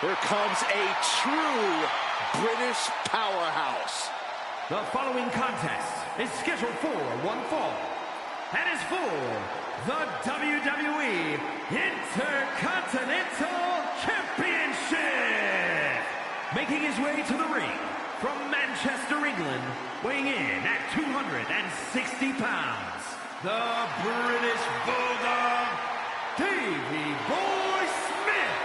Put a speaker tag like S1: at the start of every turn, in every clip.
S1: Here comes a true British powerhouse.
S2: The following contest is scheduled for one fall and is for the WWE Intercontinental Championship. Making his way to the ring from Manchester, England, weighing in at 260 pounds, the British Bulldog, Davey Boy Smith.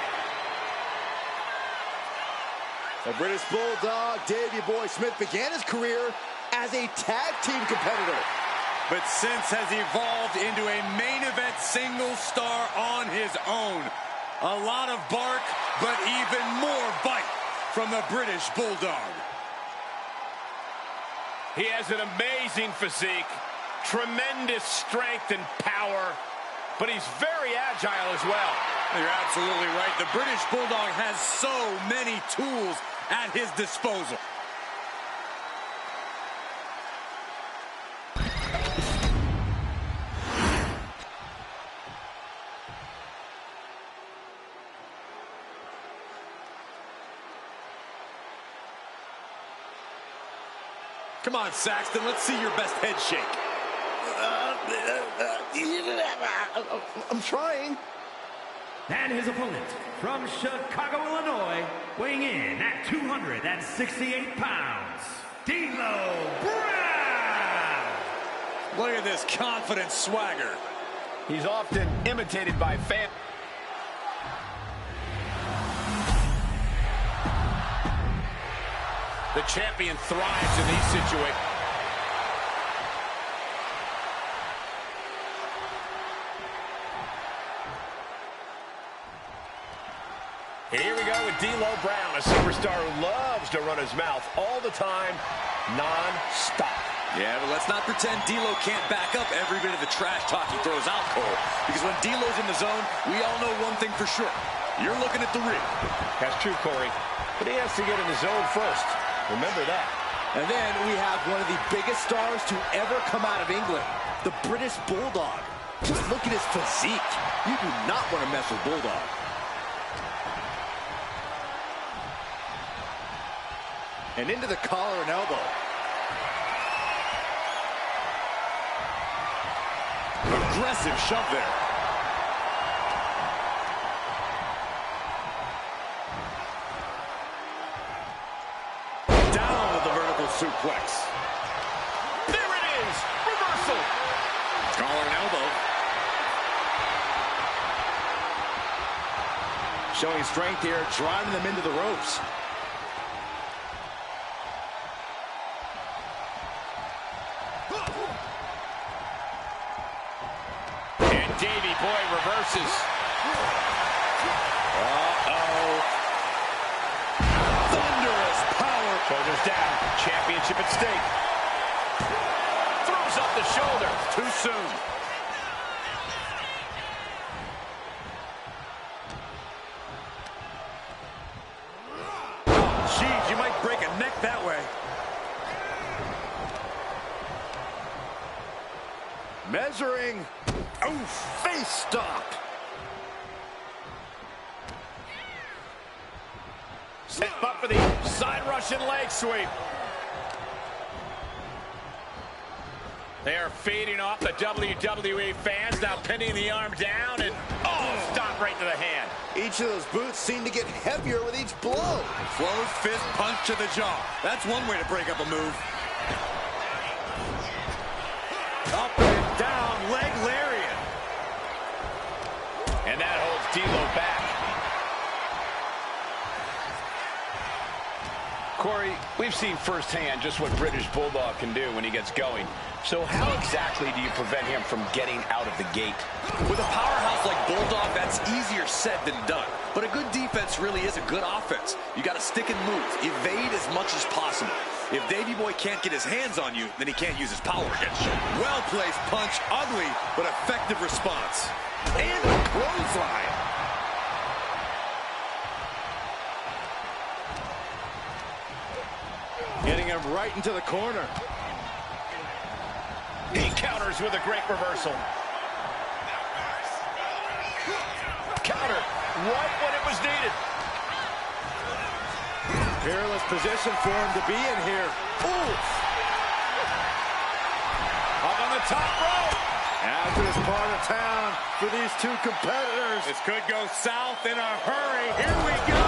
S1: The British Bulldog, Davey Boy Smith, began his career as a tag team competitor,
S3: but since has evolved into a main event single star on his own. A lot of bark, but even more bite from the British Bulldog.
S4: He has an amazing physique, tremendous strength and power, but he's very agile as well.
S3: You're absolutely right. The British Bulldog has so many tools at his disposal. Come on, Saxton, let's see your best head shake.
S1: I'm trying.
S2: And his opponent from Chicago, Illinois, weighing in at 268 pounds, D'Lo Brown.
S3: Look at this confident swagger.
S4: He's often imitated by fans. The champion thrives in these situations. Here we go with D'Lo Brown, a superstar who loves to run his mouth all the time, non-stop.
S3: Yeah, but let's not pretend D'Lo can't back up every bit of the trash talk he throws out, Cole. Because when D'Lo's in the zone, we all know one thing for sure. You're looking at the ring.
S4: That's true, Corey. But he has to get in the zone first. Remember that.
S1: And then we have one of the biggest stars to ever come out of England, the British Bulldog. Just look at his physique. You do not want to mess with Bulldog. And into the collar and elbow.
S3: Aggressive shove there. Down with the vertical suplex.
S4: There it is! Reversal!
S3: Collar and elbow.
S1: Showing strength here, driving them into the ropes.
S4: Davey Boy reverses. Uh-oh.
S3: Thunderous power.
S4: Shoulders down. Championship at stake. Throws up the shoulder.
S3: Too soon. Oh, geez, you might break a neck that way.
S1: Measuring. Oh, face stop.
S4: Set up for the side Russian leg sweep. They are feeding off the WWE fans, now pinning the arm down, and stop right to the hand.
S1: Each of those boots seem to get heavier with each blow.
S3: Closed fist punch to the jaw. That's one way to break up a move. Up and down, leg lariat.
S4: And that holds D'Lo back. Corey, we've seen firsthand just what British Bulldog can do when he gets going. So how exactly do you prevent him from getting out of the gate?
S3: With a powerhouse like Bulldog, that's easier said than done. But a good defense really is a good offense. You got to stick and move, evade as much as possible. If Davey Boy can't get his hands on you, then he can't use his power against you. Well-placed punch, ugly, but effective response. And a clothesline.
S1: Getting him right into the corner.
S4: He counters with a great reversal. Counter right when it was needed.
S1: Peerless position for him to be in here. Ooh!
S4: Up on the top rope.
S1: After this part of town for these two competitors.
S4: This could go south in a hurry. Here we go.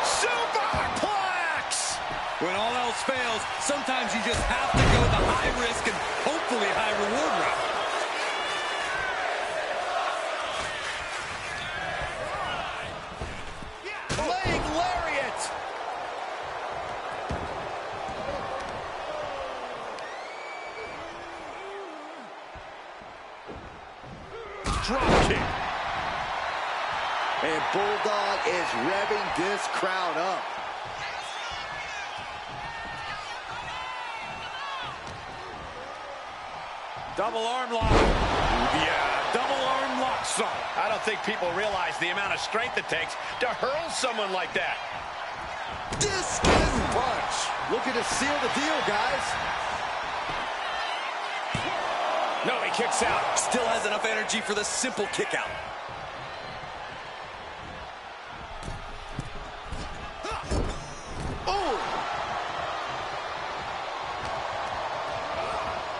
S4: Superplex!
S3: When all else fails, sometimes you just have to go the high risk and hopefully high reward route.
S1: Laying lariat!
S4: Drop kick.
S1: And Bulldog is revving this crowd up.
S4: Double arm lock. Yeah, double arm lock song. I don't think people realize the amount of strength it takes to hurl someone like that.
S1: Discus punch. Looking to seal the deal, guys.
S4: No, he kicks out.
S3: Still has enough energy for the simple kick out.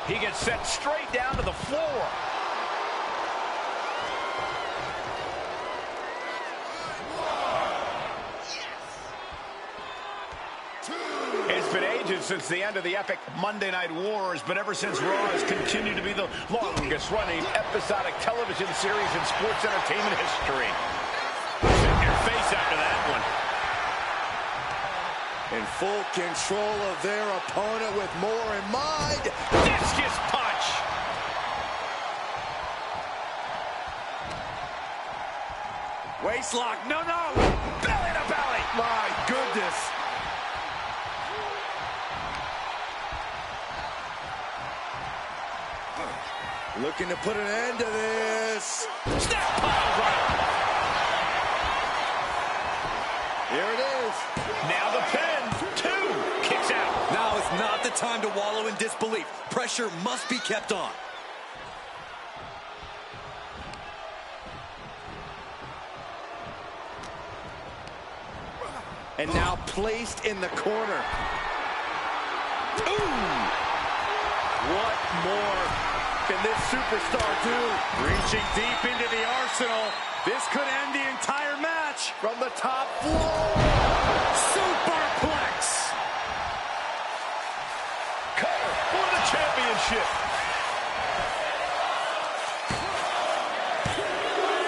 S4: He gets sent straight down to the floor. It's been ages since the end of the epic Monday Night Wars, but ever since Raw has continued to be the longest-running episodic television series in sports entertainment history. Set your face after that one.
S1: In full control of their opponent with more in mind.
S4: Discus punch!
S3: Waist lock. No, no.
S4: Belly to belly!
S1: My goodness. Looking to put an end to this.
S4: Snap pile driver!
S1: Here it is.
S4: Now the pin. 2 kicks out.
S3: Now is not the time to wallow in disbelief. Pressure must be kept on.
S1: And now placed in the corner. Ooh! What more can this superstar do? Reaching deep into the arsenal. This could end the entire match from the top floor. Superplex!
S4: Cover for the championship.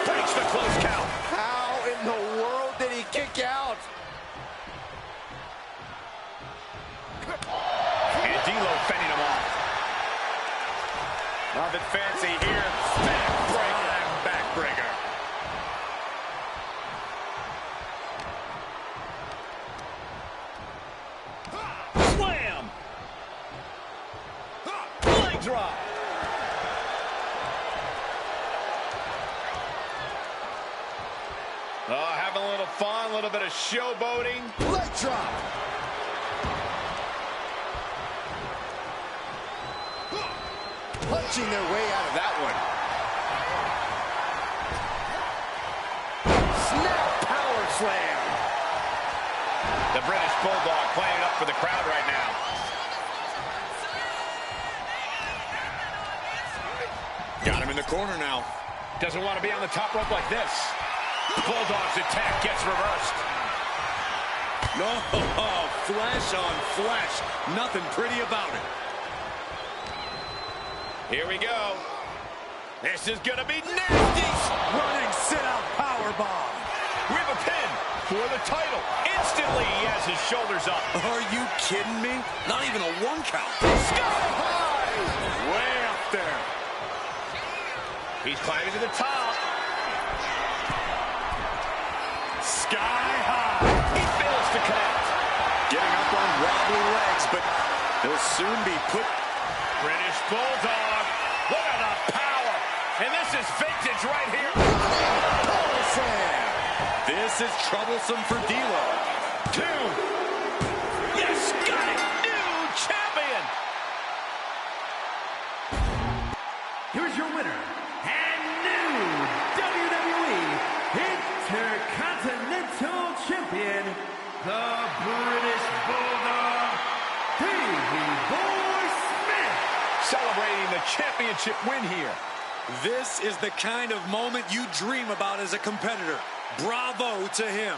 S4: Breaks the close count.
S1: How in the world did he kick out?
S4: And D'Lo fending him off. Nothing fancy here. Backbreaker. Backbreaker. Slam! Leg drop. Having a little fun, a little bit of showboating.
S1: Leg drop. Punching their way out of that one. Snap power slam.
S4: The British Bulldog playing it up for the crowd right now.
S3: Got him in the corner now.
S4: Doesn't want to be on the top rope like this. Bulldog's attack gets reversed.
S3: No, flesh on flesh. Nothing pretty about it.
S4: Here we go. This is going to be nasty.
S1: Running sit-out powerbomb.
S4: We have a pin for the title. Instantly, he has his shoulders up.
S3: Are you kidding me? Not even a 1 count.
S4: Sky high.
S1: Way up there.
S4: He's climbing to the top.
S1: Sky high.
S4: He fails to connect.
S3: Getting up on wobbly legs, but he'll soon be put.
S4: British Bulldog. Look at the power. And this is vintage right here.
S1: Power slam.
S3: This is troublesome for D'Lo.
S4: 2. Yes, got it. New champion.
S2: Here's your winner and new WWE Intercontinental Champion, the British Bulldog, Davey Boy Smith.
S4: Celebrating the championship win here.
S3: This is the kind of moment you dream about as a competitor. Bravo to him.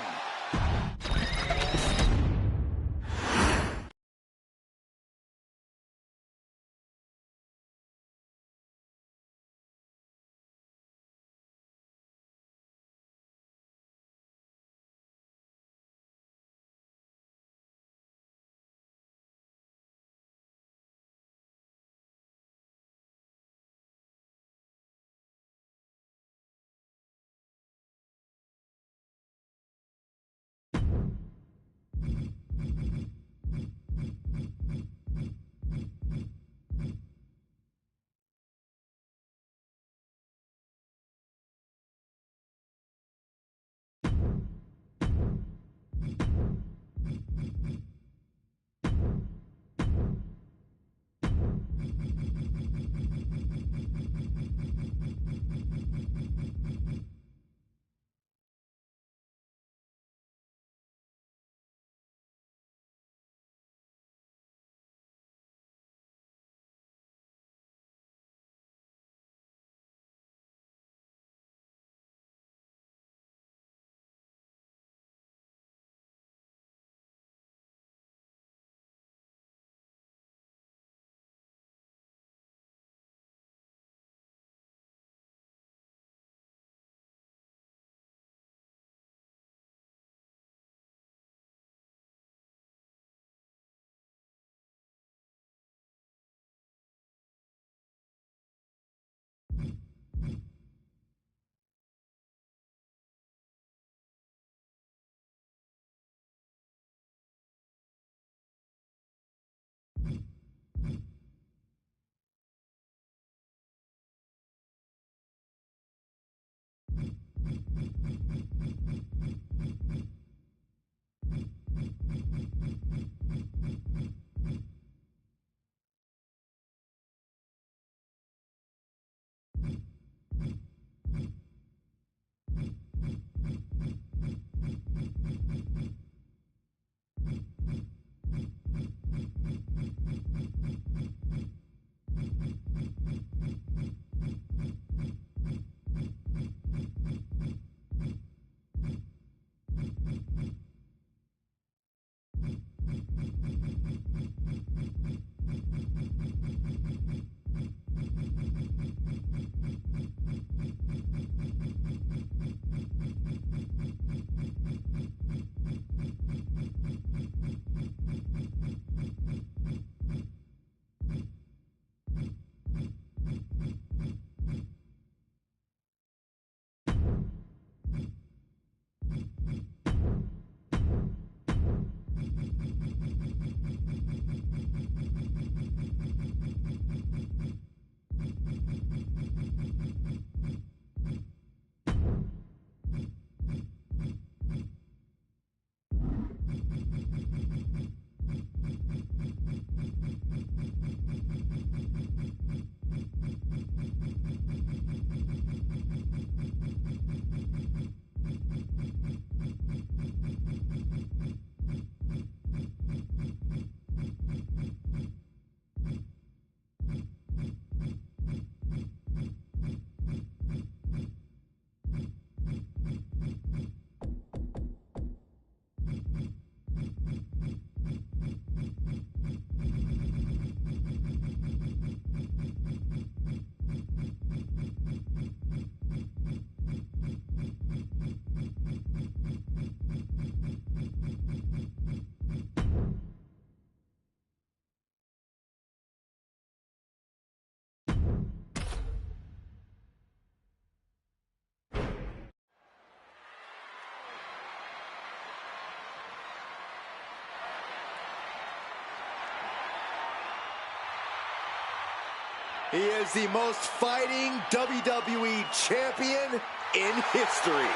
S1: He is the most fighting WWE champion in history.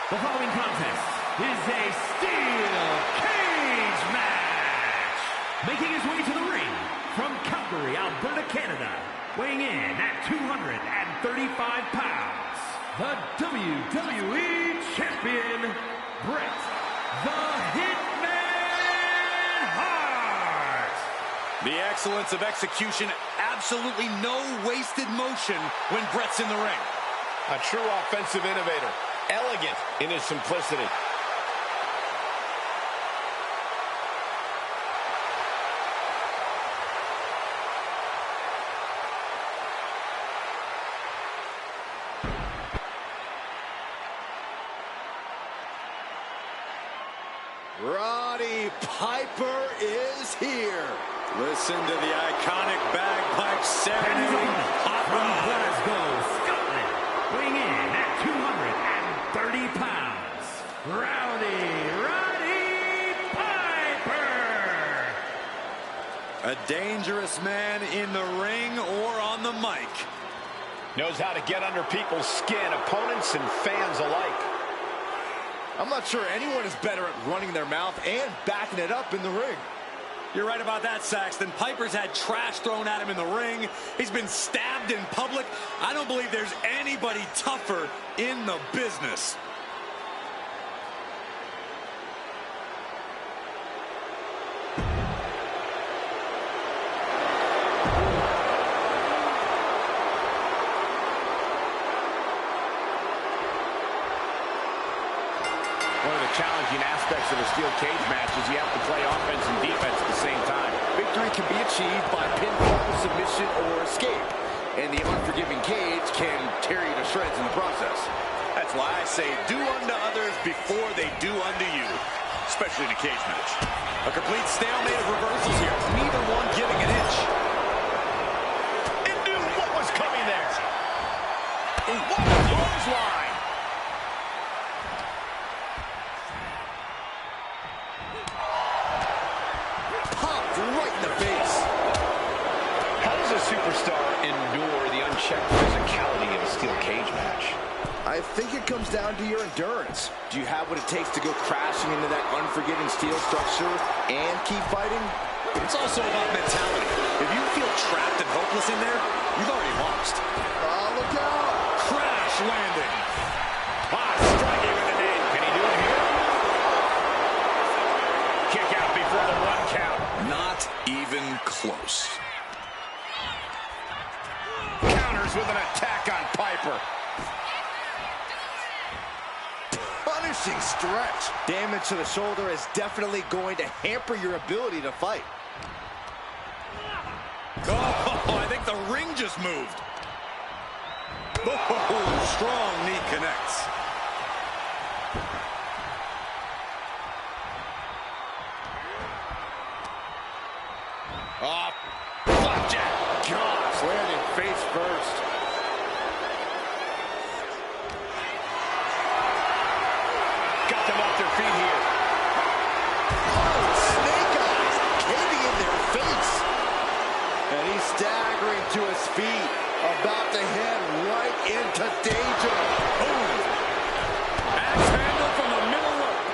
S2: The following contest is a steel cage match. Making his way to the ring from Calgary, Alberta, Canada, weighing in at 235 pounds, the WWE Champion, Bret the Hitman Hart.
S3: The excellence of execution, absolutely no wasted motion when Brett's in the ring.
S4: A true offensive innovator, elegant in his simplicity.
S1: Roddy Piper is here.
S3: Listen to the iconic bagpipe serenading Hot
S2: From
S3: Rod.
S2: Glasgow, Scotland, weighing in at 230 pounds, Roddy Piper.
S3: A dangerous man in the ring or on the mic.
S4: Knows how to get under people's skin, opponents and fans alike.
S1: I'm not sure anyone is better at running their mouth and backing it up in the ring.
S3: You're right about that, Saxton. Piper's had trash thrown at him in the ring. He's been stabbed in public. I don't believe there's anybody tougher in the business.
S4: One of the challenging aspects of a steel cage match is you have to play offense and defense at the same time.
S1: Victory can be achieved by pinfall, submission, or escape. And the unforgiving cage can tear you to shreds in the process.
S3: That's why I say do unto others before they do unto you, especially in a cage match. A complete stalemate of reversals here, neither one giving an inch.
S4: It knew what was coming there. What a clothesline.
S1: Popped right in the face.
S4: How does a superstar endure the unchecked physicality of a steel cage match?
S1: I think it comes down to your endurance. Do you have what it takes to go crashing into that unforgiving steel structure and keep fighting?
S3: It's also about mentality. If you feel trapped and hopeless in there, you've already lost.
S1: Oh, look out!
S3: Crash landing.
S4: Striking with a knee. Can he do it here? Kick out before the 1 count.
S3: Not even close.
S4: Counters with an attack on Piper.
S1: Punishing stretch. Damage to the shoulder is definitely going to hamper your ability to fight.
S3: Oh, I think the ring just moved. Oh, strong knee connects.
S4: Oh, flapjack.
S1: Gosh, landing face first.
S4: Got them off their feet here.
S1: Oh, snake eyes caving in their face. And he's staggering to his feet, about to head right into danger.
S3: Boom. Axe handle from the middle rope.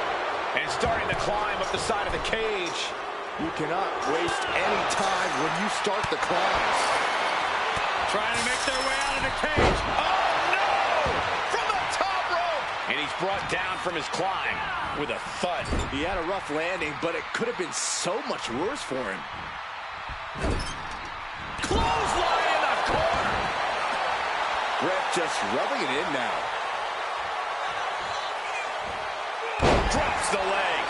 S4: And starting to climb up the side of the cage.
S1: You cannot waste any time when you start the climb.
S3: Trying to make their way out of the cage.
S4: Oh, no! From the top rope! And he's brought down from his climb with a thud.
S1: He had a rough landing, but it could have been so much worse for him.
S4: Clothesline in the corner!
S1: Brett just rubbing it in now.
S4: Drops the leg.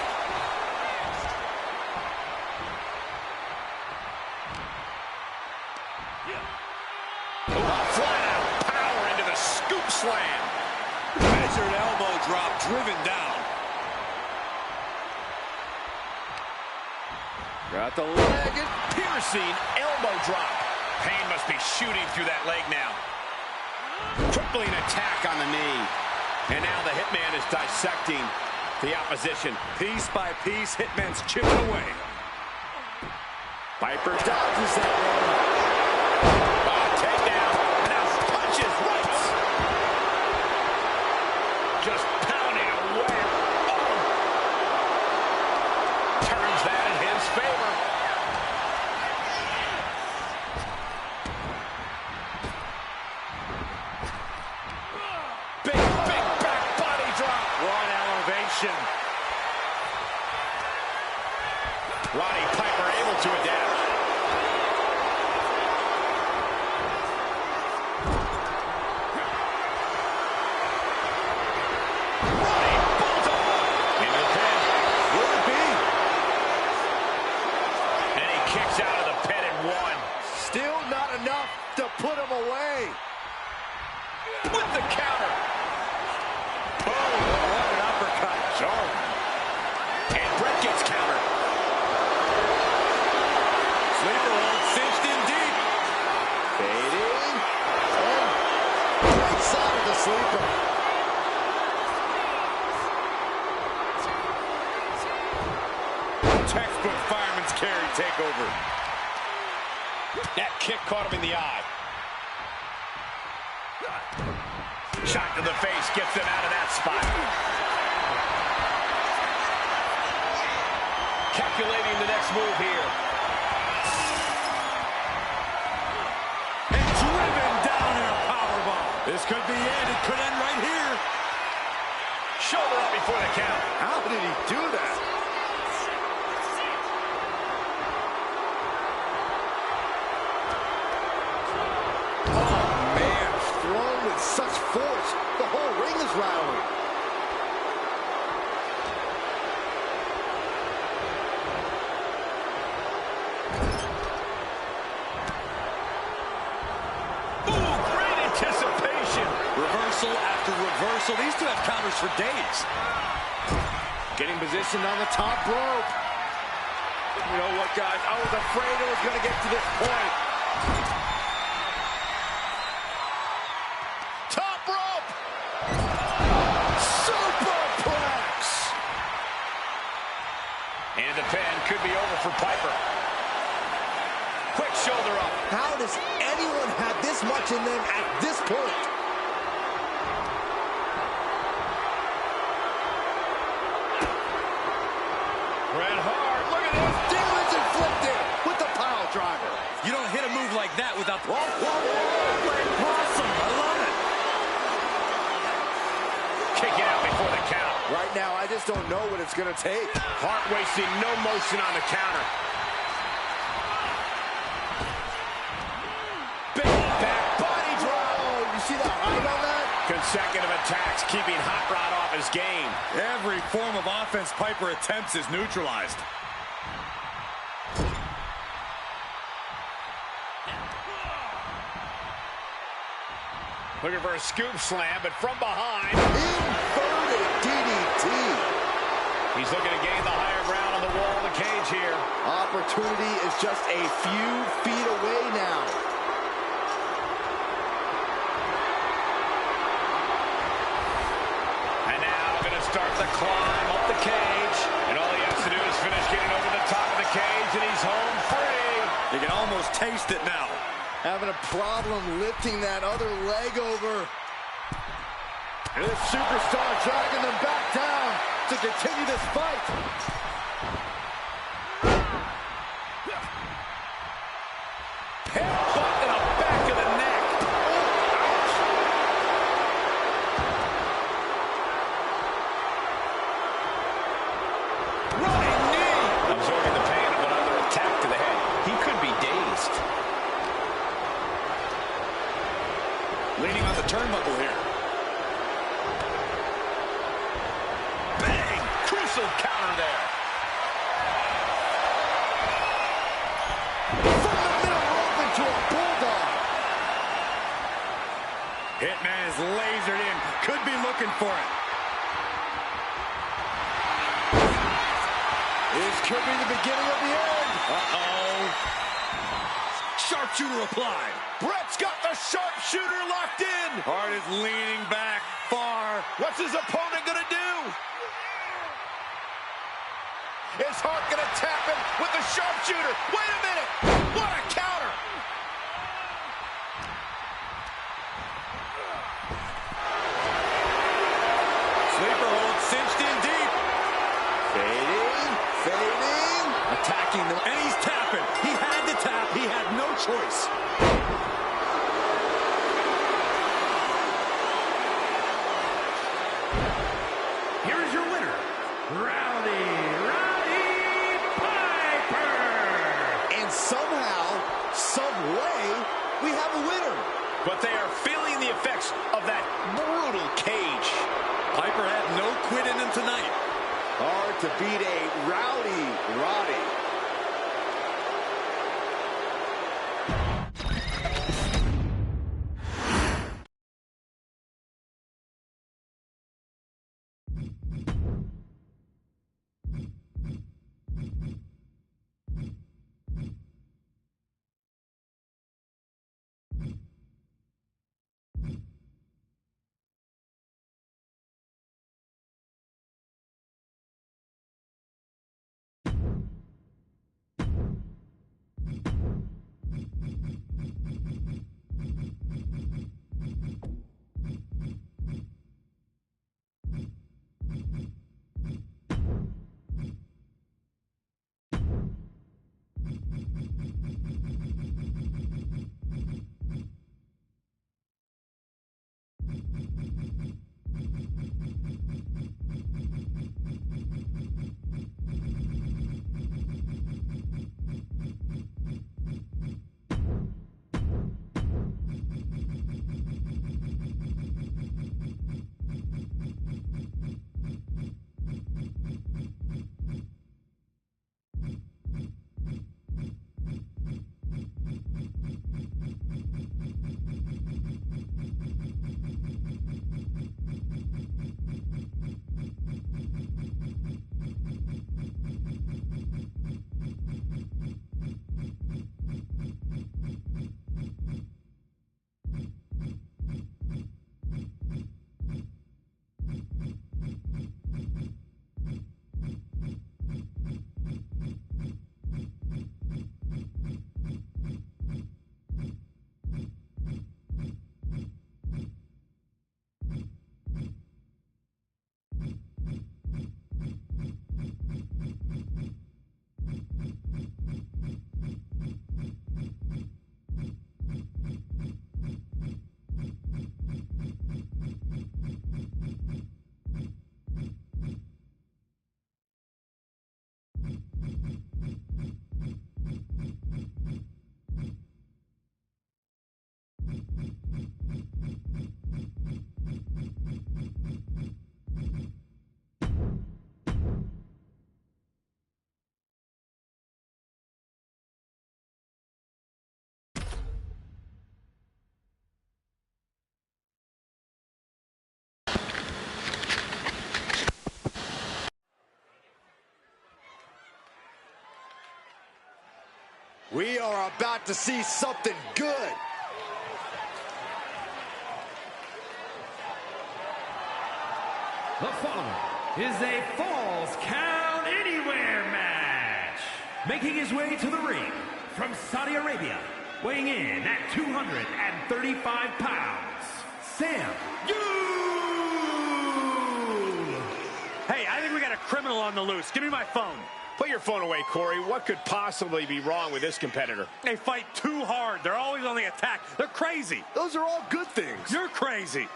S4: Flat out power into the scoop slam.
S3: Measured elbow drop driven down.
S1: Got the leg.
S4: Piercing elbow drop. Pain must be shooting through that leg now. Crippling attack on the knee. And now the Hitman is dissecting the opposition.
S3: Piece by piece, Hitman's chipping away.
S1: Piper dodges that one.
S4: Takedown. Now punches rights. Just pounding away. Oh. Turns that in his favor. Big back body drop.
S3: What elevation.
S1: away.
S4: With the counter.
S1: Oh, what an uppercut.
S4: Sure. And Brett gets countered.
S3: Sleeper hold cinched in deep.
S1: Fading. And right side of the sleeper.
S3: Textbook fireman's carry takeover.
S4: That kick caught him in the eye. Shot to the face gets him out of that spot. Calculating the next move here.
S3: And driven down in a powerbomb. This could be it. It could end right here.
S4: Shoulder up before the count.
S1: How did he do that? With such force, the whole ring is rattling.
S4: Ooh, great anticipation.
S3: Reversal after reversal. These two have counters for days.
S1: Getting positioned on the top rope. You know what, guys? I was afraid it was going to get to this point.
S4: And the pin could be over for Piper. Quick shoulder up.
S1: How does anyone have this much in them at this point?
S4: Bret Hart, look at this.
S1: Damage inflicted with the pile driver.
S3: You don't hit a move like that without the... Whoa, whoa, whoa, like possum. I love it.
S4: Kicking out before the count.
S1: Right now, I just don't know what it's going to take.
S4: Hart wasting no motion on the counter. Big back body drop.
S1: Oh, you see that height on that?
S4: Consecutive attacks keeping Hot Rod off his game.
S3: Every form of offense Piper attempts is neutralized.
S4: Looking for a scoop slam, but from behind.
S1: Inverted DDT.
S4: He's looking to gain the higher ground on the wall of the cage here.
S1: Opportunity is just a few feet away now.
S4: And now going to start the climb up the cage. And all he has to do is finish getting over the top of the cage, and he's home free.
S3: You can almost taste it now.
S1: Having a problem lifting that other leg over. And this superstar dragging them back down to continue this fight.
S4: Headbutt to the back of the neck. Ouch. Running knee. Absorbing the pain of another attack to the head. He could be dazed.
S3: Leaning on the turnbuckle here.
S4: Bang! Crucial counter there.
S1: From the middle rope into a bulldog.
S3: Hitman is lasered in. Could be looking for it.
S1: This could be the beginning of the end.
S3: Uh-oh. Sharpshooter applied.
S4: Brett's got the sharpshooter locked in.
S3: Hart is leaning back far.
S4: What's his opponent gonna do? Is Hart gonna tap him with the sharpshooter? Wait a minute! What a counter!
S3: Sleeper hold cinched in deep.
S1: Fading, fading.
S3: Attacking them, and he's tapping. He had to tap. He had no choice.
S2: Here is your winner, Roddy Piper.
S1: And somehow, some way, we have a winner.
S4: But they are feeling the effects of that brutal cage.
S3: Piper had no quit in him tonight.
S1: Hard to beat a rowdy Roddy. We are about to see something good.
S2: The following is a Falls Count Anywhere match. Making his way to the ring from Saudi Arabia, weighing in at 235 pounds, Sam Yu!
S5: Hey, I think we got a criminal on the loose. Give me my phone.
S4: Put your phone away, Corey. What could possibly be wrong with this competitor?
S5: They fight too hard. They're always on the attack. They're crazy.
S1: Those are all good things.
S5: You're crazy.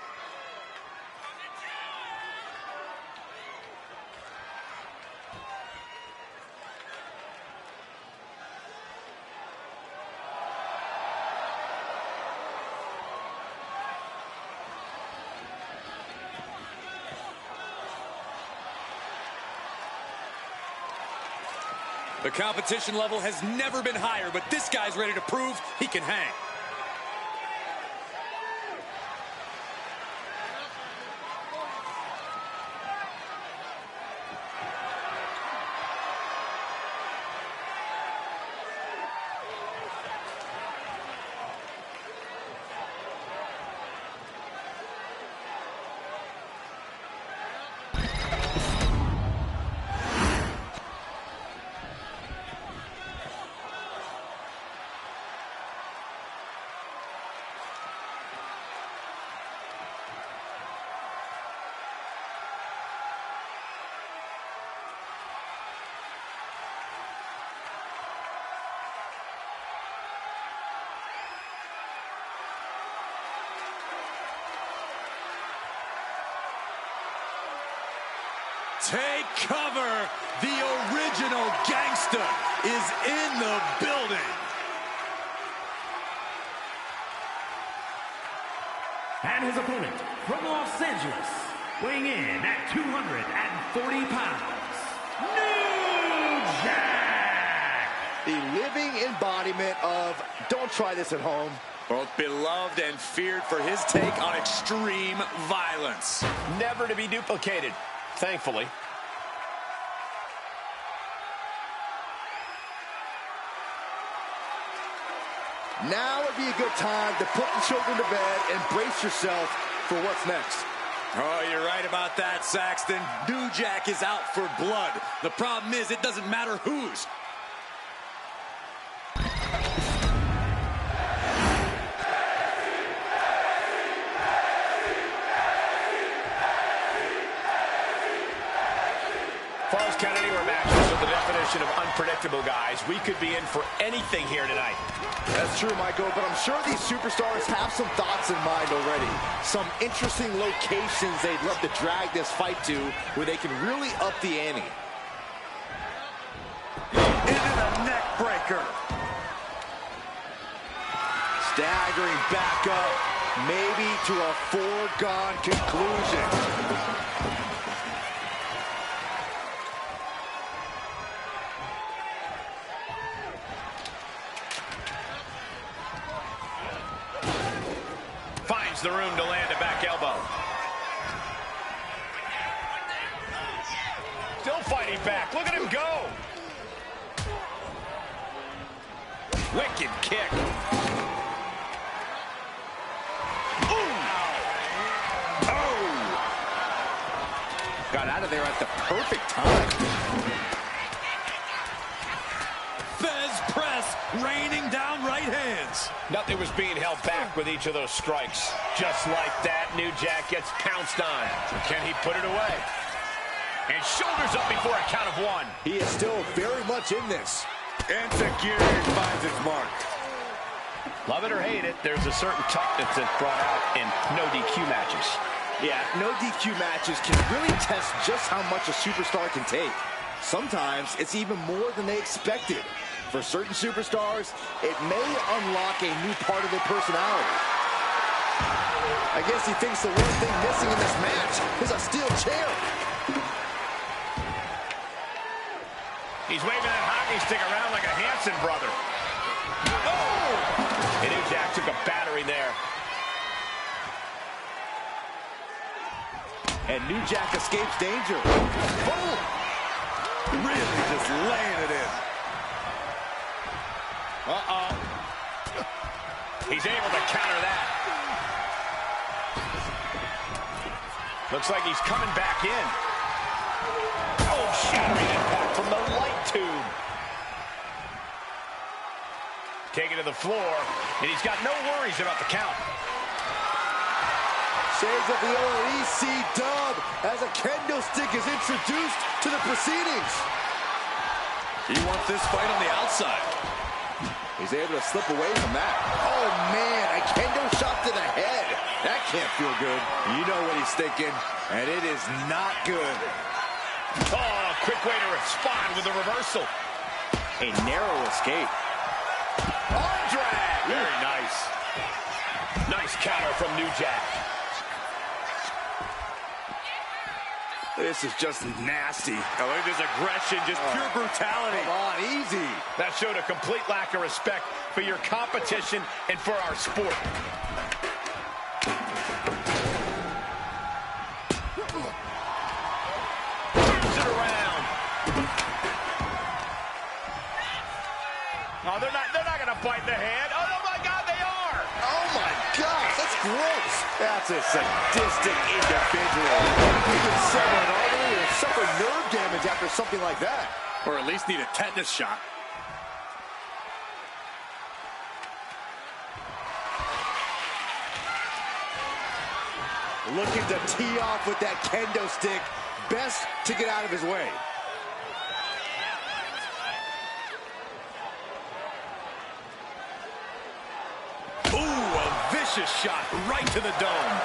S3: The competition level has never been higher, but this guy's ready to prove he can hang. Take cover. The original gangster is in the building.
S2: And his opponent from Los Angeles, weighing in at 240 pounds, New Jack!
S1: The living embodiment of don't try this at home.
S3: Both beloved and feared for his take on extreme violence.
S4: Never to be duplicated. thankfully.
S1: Now would be a good time to put the children to bed and brace yourself for what's next.
S3: Oh, you're right about that, Saxton. New Jack is out for blood. The problem is it doesn't matter whose.
S4: Falls Count Anywhere matches are the definition of unpredictable, guys. We could be in for anything here tonight.
S1: That's true, Michael, but I'm sure these superstars have some thoughts in mind already. Some interesting locations they'd love to drag this fight to where they can really up the ante.
S5: Into the neck breaker.
S1: Staggering back up, maybe to a foregone conclusion.
S4: Finds the room to land a back elbow. Still fighting back. Look at him go. Wicked kick. Ooh. Oh.
S1: Got out of there at the perfect time.
S3: Fez press, raining down right hands.
S4: Nothing was being held back with each of those strikes. Just like that, New Jack gets pounced on. Can he put it away? And shoulders up before a count of one.
S1: He is still very much in this.
S5: And Security finds its mark.
S4: Love it or hate it, there's a certain toughness that's brought out in no DQ matches.
S1: Yeah, no DQ matches can really test just how much a superstar can take. Sometimes it's even more than they expected. For certain superstars, it may unlock a new part of their personality. I guess he thinks the one thing missing in this match is a steel chair.
S4: He's waving that hockey stick around like a Hanson brother. Oh! And New Jack took a battering there.
S1: And New Jack escapes danger.
S5: Oh! Really just laying it in.
S4: Uh-oh. He's able to counter that. Looks like he's coming back in. Oh, shattering impact from the light tube. Taken to the floor, and he's got no worries about the count.
S1: Shades of the OEC dub as a kendo stick is introduced to the proceedings.
S3: He wants this fight on the outside.
S1: He's able to slip away from that. Oh, man, a kendo shot to the head. That can't feel good. You know what he's thinking, and it is not good.
S4: Oh, quick way to respond with the reversal.
S1: A narrow escape.
S4: Arm drag. Very nice. Nice counter from New Jack.
S1: This is just nasty.
S5: Oh, look at this aggression, just pure brutality.
S1: Come on, easy.
S4: That showed a complete lack of respect for your competition and for our sport. Turns it around. Oh, they're not going to bite the hand. Oh my God, they are.
S1: Oh, my gosh, that's gross. That's a sadistic individual. You can sever an artery or suffer nerve damage after something like that.
S3: Or at least need a tetanus shot.
S1: Looking to tee off with that kendo stick. Best to get out of his way.
S3: Ooh, a vicious shot right to the dome.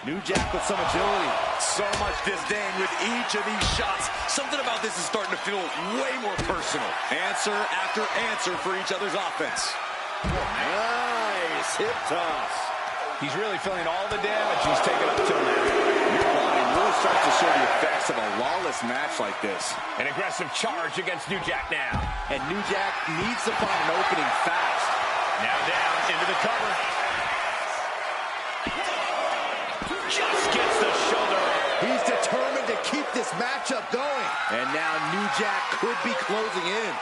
S1: New Jack with some agility.
S3: So much disdain with each of these shots. Something about this is starting to feel way more personal. Answer after answer for each other's offense.
S1: Nice hip toss.
S4: He's really feeling all the damage he's taken up till now.
S1: Your body really starts to show the effects of a lawless match like this.
S4: An aggressive charge against New Jack now.
S1: And New Jack needs to find an opening fast.
S4: Now down into the cover. Just
S1: He's determined to keep this matchup going. And now New Jack could be closing in.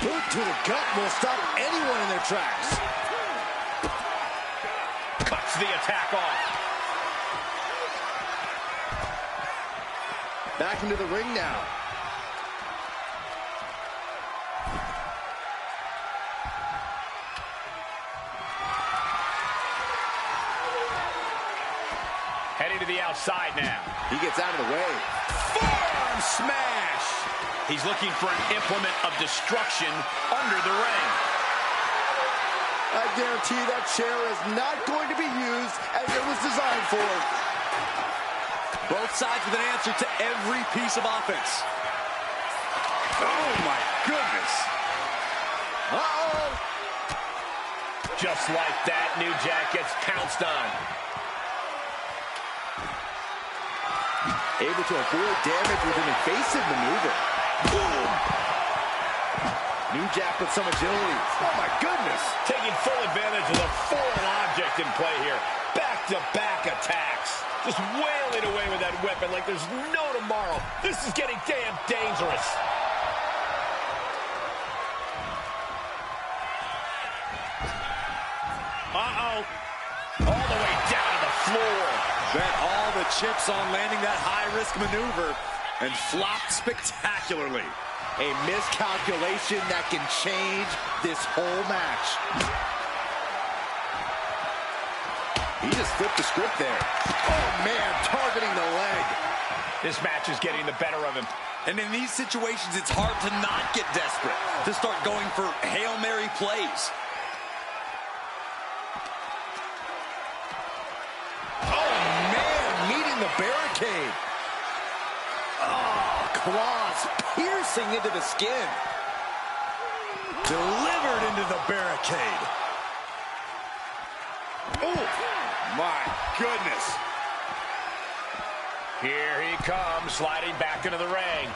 S1: Boot to the gut will stop anyone in their tracks.
S4: Cuts the attack off.
S1: Back into the ring now.
S4: Heading to the outside now.
S1: He gets out of the way.
S4: Forearm smash! He's looking for an implement of destruction under the ring.
S1: I guarantee that chair is not going to be used as it was designed for.
S3: Both sides with an answer to every piece of offense.
S4: Oh, my goodness.
S1: Uh-oh.
S4: Just like that, New Jack gets pounced on.
S1: Able to avoid damage with an evasive maneuver. Boom. New Jack with some agility. Oh, my goodness.
S4: Taking full advantage of the foreign object in play here. Back-to-back attacks. Just wailing away with that weapon like there's no tomorrow. This is getting damn dangerous. Uh-oh. All the way down to the floor.
S3: Bet all the chips on landing that high-risk maneuver and flopped spectacularly.
S1: A miscalculation that can change this whole match. He just flipped the script there. Oh, man, targeting the leg.
S4: This match is getting the better of him.
S3: And in these situations, it's hard to not get desperate, to start going for Hail Mary plays.
S1: The barricade. Oh, claws piercing into the skin.
S3: Delivered into the barricade.
S1: Oh, my goodness.
S4: Here he comes, sliding back into the ring.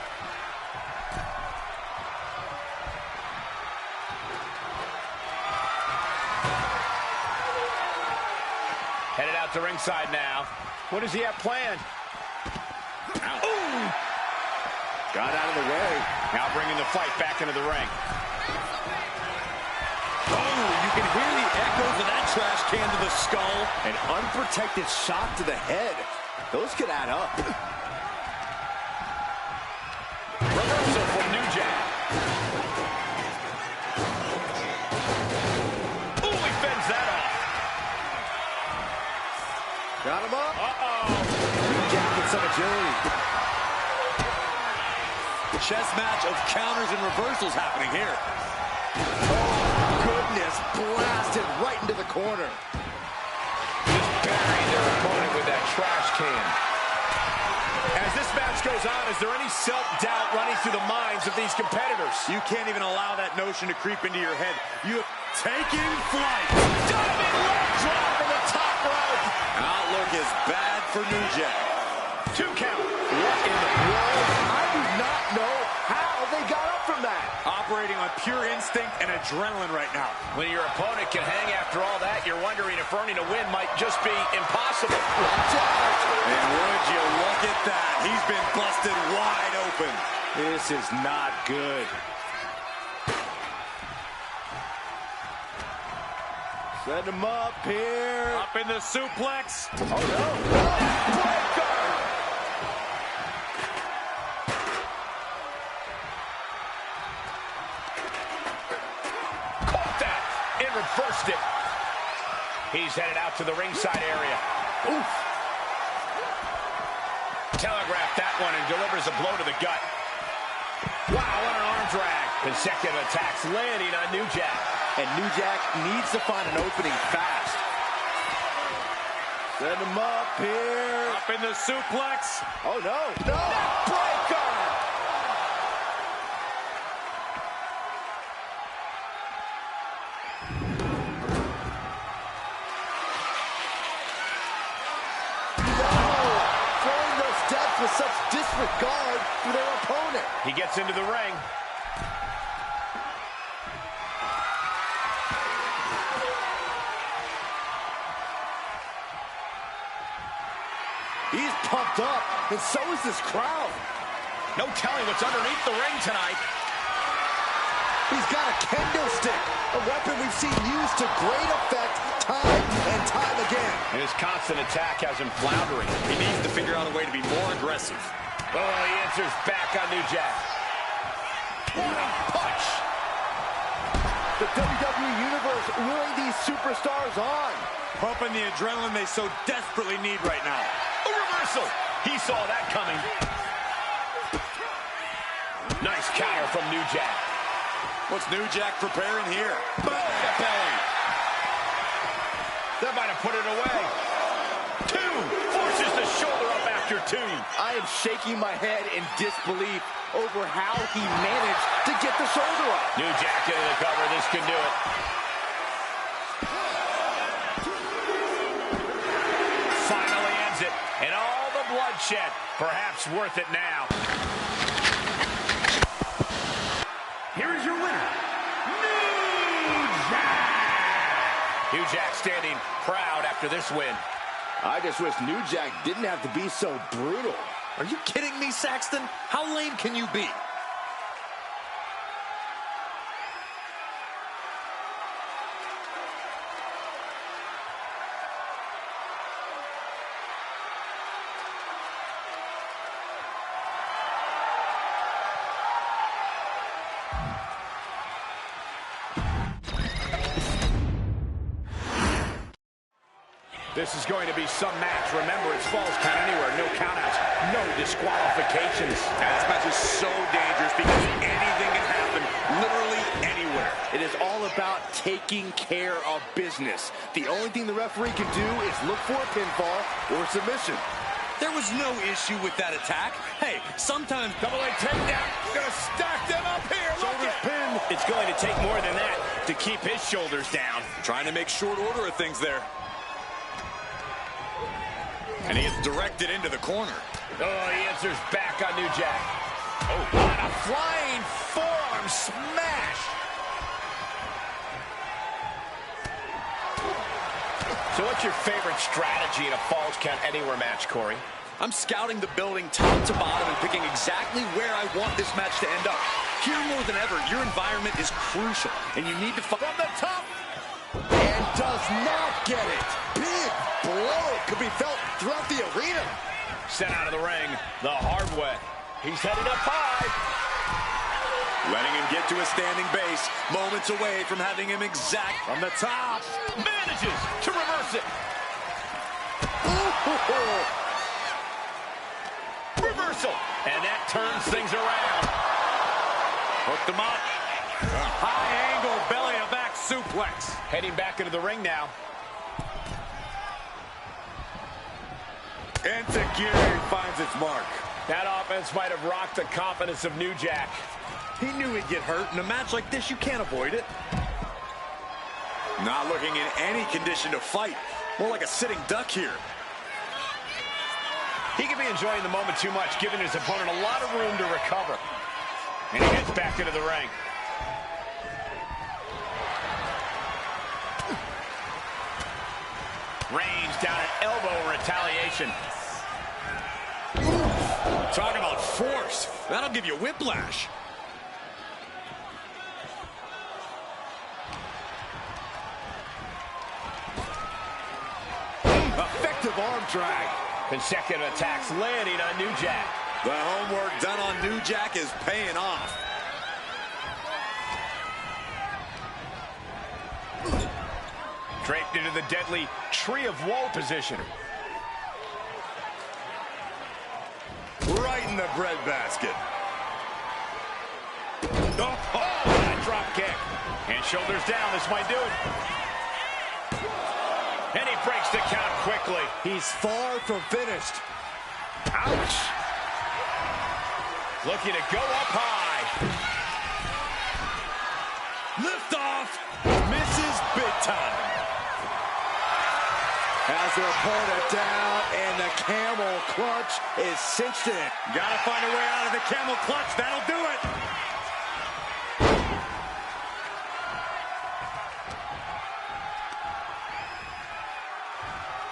S4: Headed out to ringside now. What does he have planned?
S1: Ooh. Got out of the way.
S4: Now bringing the fight back into the ring.
S3: Oh, you can hear the echoes of that trash can to the skull.
S1: An unprotected shot to the head. Those could add up.
S4: Reversal from New Jack. Ooh, he fends that off.
S1: Got him up.
S4: Uh-oh.
S1: New Jack with some agility.
S3: Chess match of counters and reversals happening here.
S1: Oh, goodness. Blasted right into the corner.
S4: Just burying their opponent with that trash can. As this match goes on, is there any self-doubt running through the minds of these competitors?
S3: You can't even allow that notion to creep into your head. You have taken flight.
S4: Diving leg drop from the top rope.
S3: Outlook is bad for New Jack.
S4: 2 count. What in the world?
S1: I do not know how they got up from that.
S3: Operating on pure instinct and adrenaline right now.
S4: When your opponent can hang after all that, you're wondering if earning a win might just be impossible.
S1: Watch out.
S3: And would you look at that? He's been busted wide open.
S1: This is not good. Set him up here.
S3: Up in the suplex.
S1: Oh, no. Breaker.
S4: Caught that and reversed it. He's headed out to the ringside area.
S1: Oof.
S4: Telegraphed that one and delivers a blow to the gut. Wow, what an arm drag. Consecutive attacks landing on New Jack.
S1: And New Jack needs to find an opening fast. Set him up here.
S3: Up in the suplex.
S1: Oh, no. No. Breaker. With such disregard for their opponent.
S4: He gets into the ring.
S1: He's pumped up, and so is this crowd.
S4: No telling what's underneath the ring tonight.
S1: He's got a kendo stick, a weapon we've seen used to great effect time and time again.
S4: And his constant attack has him floundering.
S3: He needs to figure out a way to be more aggressive.
S4: Oh, he answers back on New Jack. What a punch!
S1: The WWE Universe luring these superstars on.
S5: Pumping the adrenaline they so desperately need right now.
S4: A reversal! He saw that coming. Nice counter from New Jack.
S3: What's New Jack preparing here?
S4: Boom to belly. That might have put it away. Two. Forces the shoulder up after two.
S1: I am shaking my head in disbelief over how he managed to get the shoulder up.
S4: New Jack into the cover. This can do it. Finally ends it. And all the bloodshed. Perhaps worth it now.
S2: Here is your winner, New Jack!
S4: New Jack standing proud after this win.
S1: I just wish New Jack didn't have to be so brutal.
S3: Are you kidding me, Saxton? How lame can you be?
S4: This is going to be some match. Remember, it's falls count anywhere. No countouts. No disqualifications.
S3: And this match is so dangerous because anything can happen literally anywhere.
S1: It is all about taking care of business. The only thing the referee can do is look for a pinfall or submission.
S3: There was no issue with that attack. Hey, sometimes
S4: Double leg takedown. Gonna stack them up here.
S1: Shoulders pinned.
S4: It's going to take more than that to keep his shoulders down.
S3: trying to make short order of things there. And he gets directed into the corner.
S4: Oh, he answers back on New Jack. Oh, what a flying forearm smash. So what's your favorite strategy in a Falls Count Anywhere match, Corey?
S3: I'm scouting the building top to bottom and picking exactly where I want this match to end up. Here more than ever, your environment is crucial, and you need to
S4: From the top.
S1: And does not get it. Big blow could be felt throughout the arena.
S4: Sent out of the ring the hard way. He's headed up high.
S3: letting him get to a standing base, moments away from having him exact
S4: From the top. Manages to reverse it. Reversal. And that turns things around.
S3: Hooked him up.
S5: High angle belly to back suplex.
S4: Heading back into the ring now.
S1: And Takiri finds its mark.
S4: That offense might have rocked the confidence of New Jack.
S3: He knew he'd get hurt. In a match like this, you can't avoid it. Not looking in any condition to fight. More like a sitting duck here.
S4: He could be enjoying the moment too much, giving his opponent a lot of room to recover. And he gets back into the ring. Range down at elbow retaliation.
S3: Talk about force. That'll give you whiplash.
S1: Effective arm drag.
S4: Consecutive attacks landing on New Jack.
S3: The homework done on New Jack is paying off.
S4: Draped into the deadly Tree of Woe position.
S3: Right in the breadbasket.
S4: Oh, that drop kick. And shoulders down, this might do it. And he breaks the count quickly.
S1: He's far from finished.
S4: Ouch. Looking to go up high.
S3: Lift off. Misses big time.
S1: Has their opponent down, and the camel clutch is cinched in.
S5: Gotta find a way out of the camel clutch. That'll do it.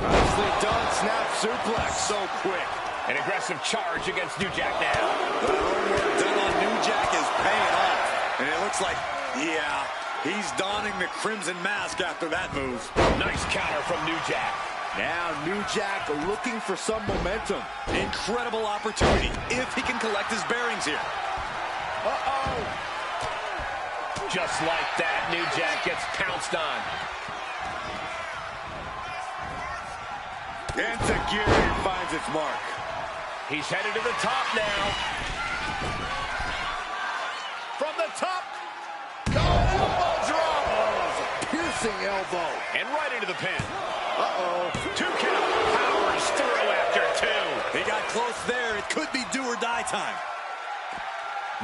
S1: Nicely done, snap suplex. So quick.
S4: An aggressive charge against New Jack now.
S3: The homework done on New Jack is paying off. And it looks like, yeah, he's donning the crimson mask after that move.
S4: Nice counter from New Jack.
S1: Now New Jack looking for some momentum.
S3: Incredible opportunity if he can collect his bearings here.
S4: Uh-oh. Just like that, New Jack gets pounced on.
S1: Enziguri finds its mark.
S4: He's headed to the top now. From the top. No, elbow drop.
S1: Oh, piercing elbow.
S4: And right into the pin.
S1: Uh-oh.
S4: 2 count. Powers through after 2.
S3: He got close there. It could be do or die time.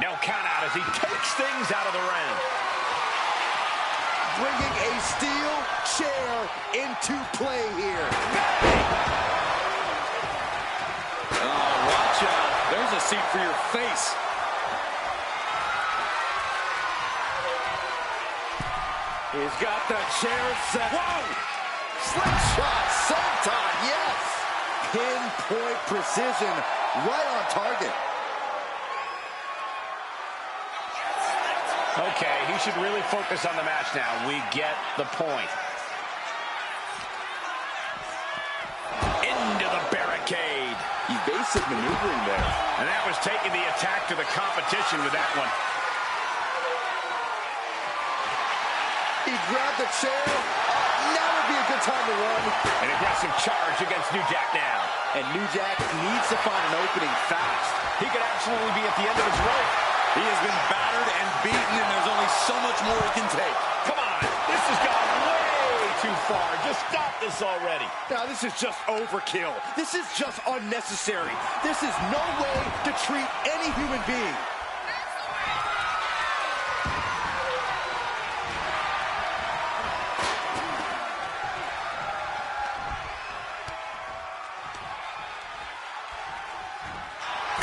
S4: No count out as he takes things out of the ring.
S1: Bringing a steel chair into play here.
S3: Oh, watch out. There's a seat for your face.
S1: He's got the chair set. Whoa! Slingshot, sometime, yes! Pinpoint precision, right on target.
S4: Okay, he should really focus on the match now. We get the point. Into the barricade.
S1: Evasive maneuvering there.
S4: And that was taking the attack to the competition with that one.
S1: He grabbed the chair. Now would be a good time to run.
S4: An aggressive charge against New Jack now.
S1: And New Jack needs to find an opening fast.
S4: He could absolutely be at the end of his rope.
S3: He has been battered and beaten, and there's only so much more he can take.
S4: Come on, this has gone way too far. Just stop this already.
S1: Now, this is just overkill. This is just unnecessary. This is no way to treat any human being.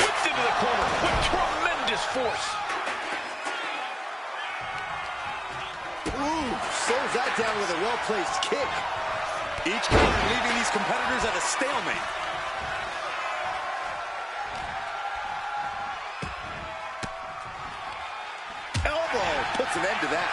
S4: Whipped into the corner with tremendous force.
S1: Ooh, slows that down with a well-placed kick.
S3: Each counter leaving these competitors at a stalemate.
S1: Elbow puts an end to that.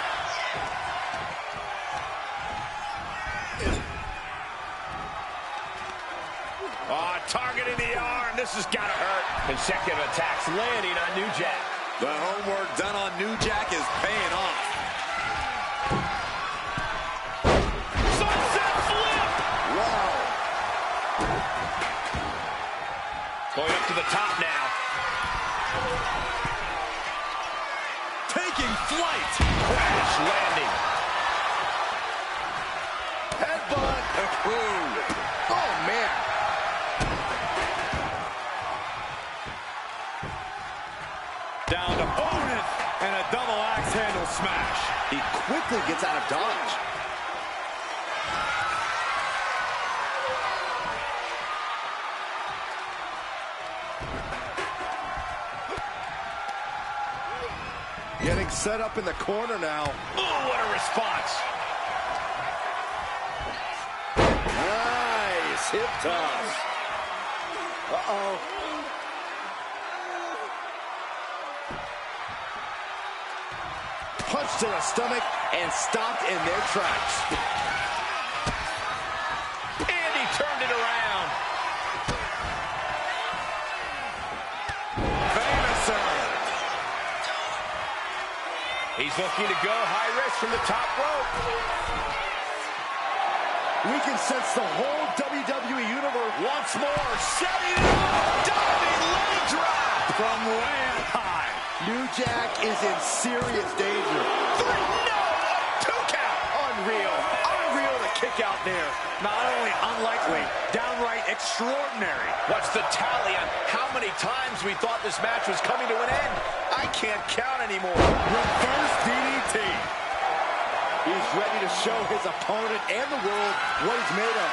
S4: Target in the arm. This has got to hurt. Consecutive attacks landing on New Jack.
S3: The homework done on New Jack is paying off.
S4: Sunset flip!
S1: Wow.
S4: Going up to the top now.
S3: Taking flight.
S4: Crash landing.
S1: Headbutt.
S3: Ooh.
S1: Oh, man.
S3: Down opponent and a double axe handle smash.
S1: He quickly gets out of dodge. Getting set up in the corner now.
S4: Oh, what a response.
S1: Nice hip toss. Uh-oh. Punch to the stomach and stopped in their tracks.
S4: And he turned it around.
S3: Famouser.
S4: He's looking to go high risk from the top rope.
S1: We can sense the whole WWE Universe
S4: Once more, setting it up. Diving leg drop.
S3: From way up high.
S1: New Jack is in serious danger.
S4: 3, no, a 2 count.
S1: Unreal. Unreal to kick out there.
S3: Not only unlikely, downright extraordinary.
S4: What's the tally on how many times we thought this match was coming to an end? I can't count anymore.
S3: Reverse DDT.
S1: He's ready to show his opponent and the world what he's made of.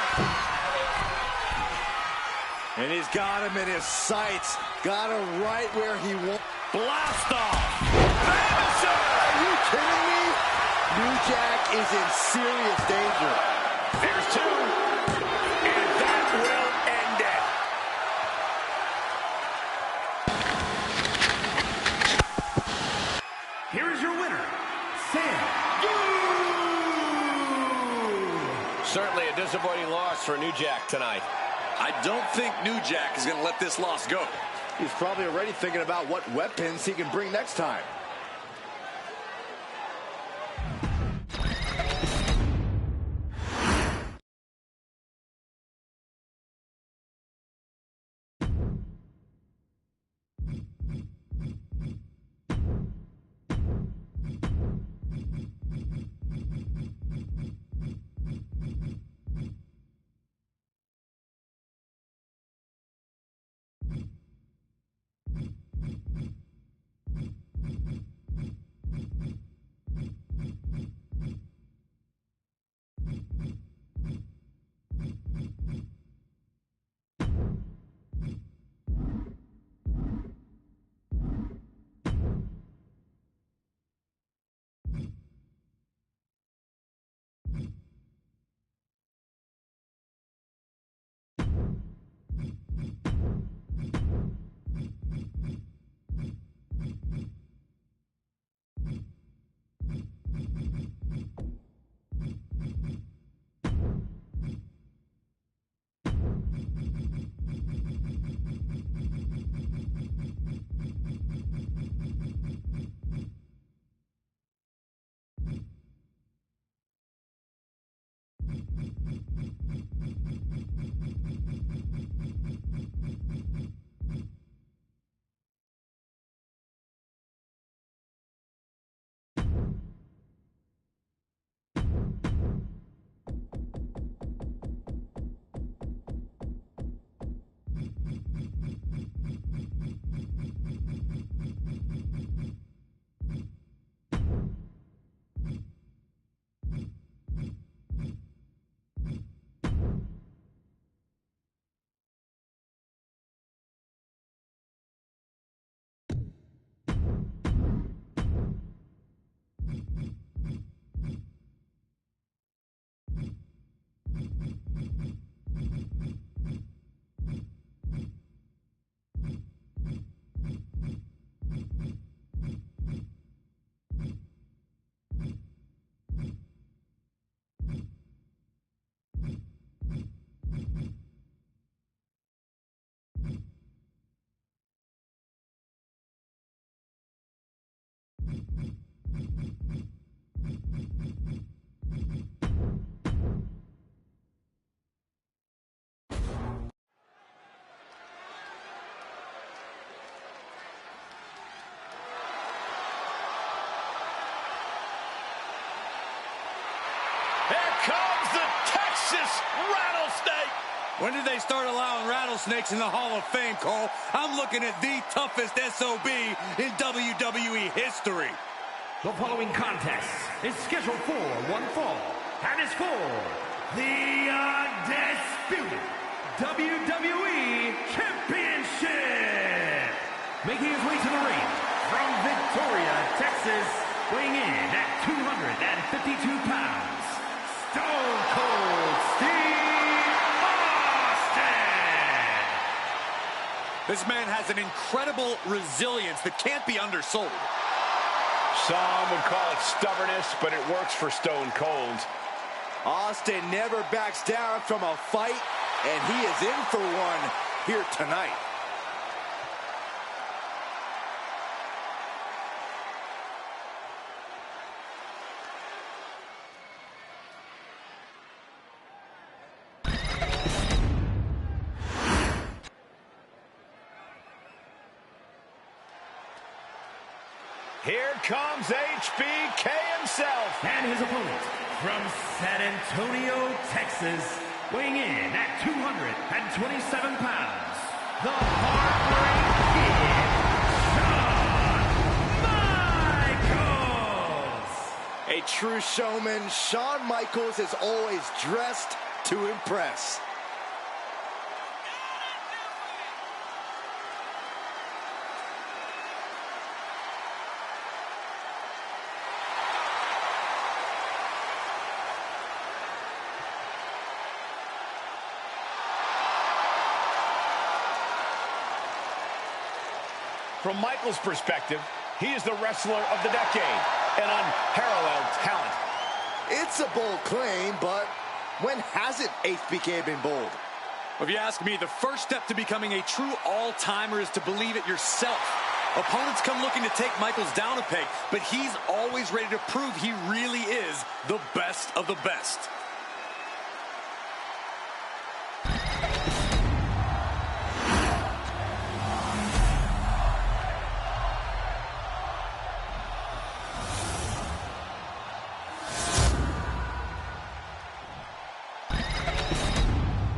S1: And he's got him in his sights. Got him right where he wants.
S3: Blast off.
S1: Famouser! Are you kidding me? New Jack is in serious danger.
S4: There's 2. And that will Certainly a disappointing loss for New Jack tonight.
S3: I don't think New Jack is going to let this loss go.
S1: He's probably already thinking about what weapons he can bring next time.
S4: Comes the Texas Rattlesnake.
S5: When did they start allowing rattlesnakes in the Hall of Fame, Cole? I'm looking at the toughest SOB in WWE history.
S2: The following contest is scheduled for one fall and is for the undisputed WWE Championship. Making his way to the ring from Victoria, Texas, weighing in at 252 pounds. Stone Cold Steve Austin!
S5: This man has an incredible resilience that can't be undersold.
S4: Some would call it stubbornness, but it works for Stone Cold.
S1: Austin never backs down from a fight, and he is in for one here tonight.
S4: Here comes HBK himself.
S2: And his opponent from San Antonio, Texas, weighing in at 227 pounds, the Heartbreak Kid, Shawn Michaels.
S1: A true showman, Shawn Michaels is always dressed to impress.
S4: From Michaels' perspective, he is the wrestler of the decade, an unparalleled talent.
S1: It's a bold claim, but When hasn't HBK been bold?
S3: If you ask me, the first step to becoming a true all-timer is to believe it yourself. Opponents come looking to take Michaels down a peg, but he's always ready to prove he really is the best of the best.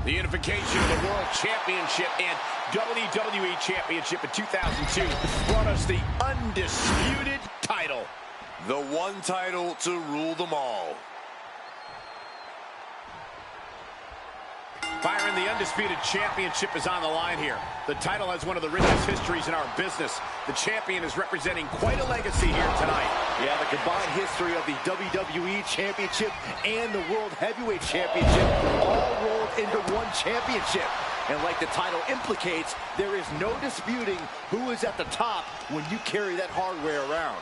S4: The unification of the World Championship and WWE Championship in 2002 brought us the undisputed title.
S3: The one title to rule them all.
S4: Byron, the undisputed championship is on the line here. The title has one of the richest histories in our business. The champion is representing quite a legacy here tonight.
S1: Yeah, the combined history of the WWE Championship and the World Heavyweight Championship all rolled into one championship. And like the title implicates, there is no disputing who is at the top when you carry that hardware around.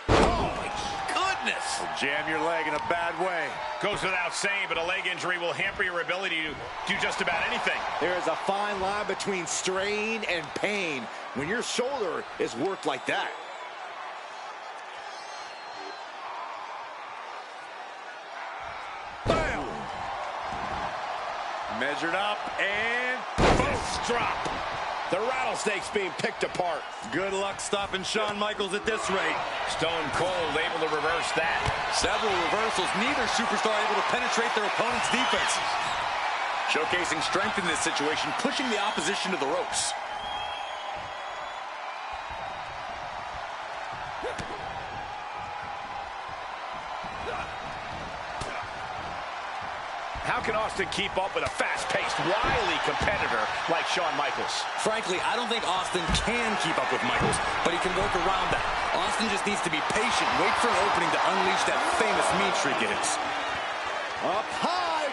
S3: Oh, my goodness!
S4: Jam your leg in a bad way. Goes without saying, but a leg injury will hamper your ability to do just about anything.
S1: There is a fine line between strain and pain when your shoulder is worked like that.
S4: Bam! Measured up and fist drop. The rattlesnake's being picked apart.
S3: Good luck stopping Shawn Michaels at this rate.
S4: Stone Cold able to reverse that.
S3: Several reversals, neither superstar able to penetrate their opponent's defenses. Showcasing strength in this situation, pushing the opposition to the ropes.
S4: How can Austin keep up with a fast-paced, wily competitor like Shawn Michaels?
S3: Frankly, I don't think Austin can keep up with Michaels, but he can work around that. Austin just needs to be patient, wait for an opening to unleash that famous mean streak of his.
S1: Up high.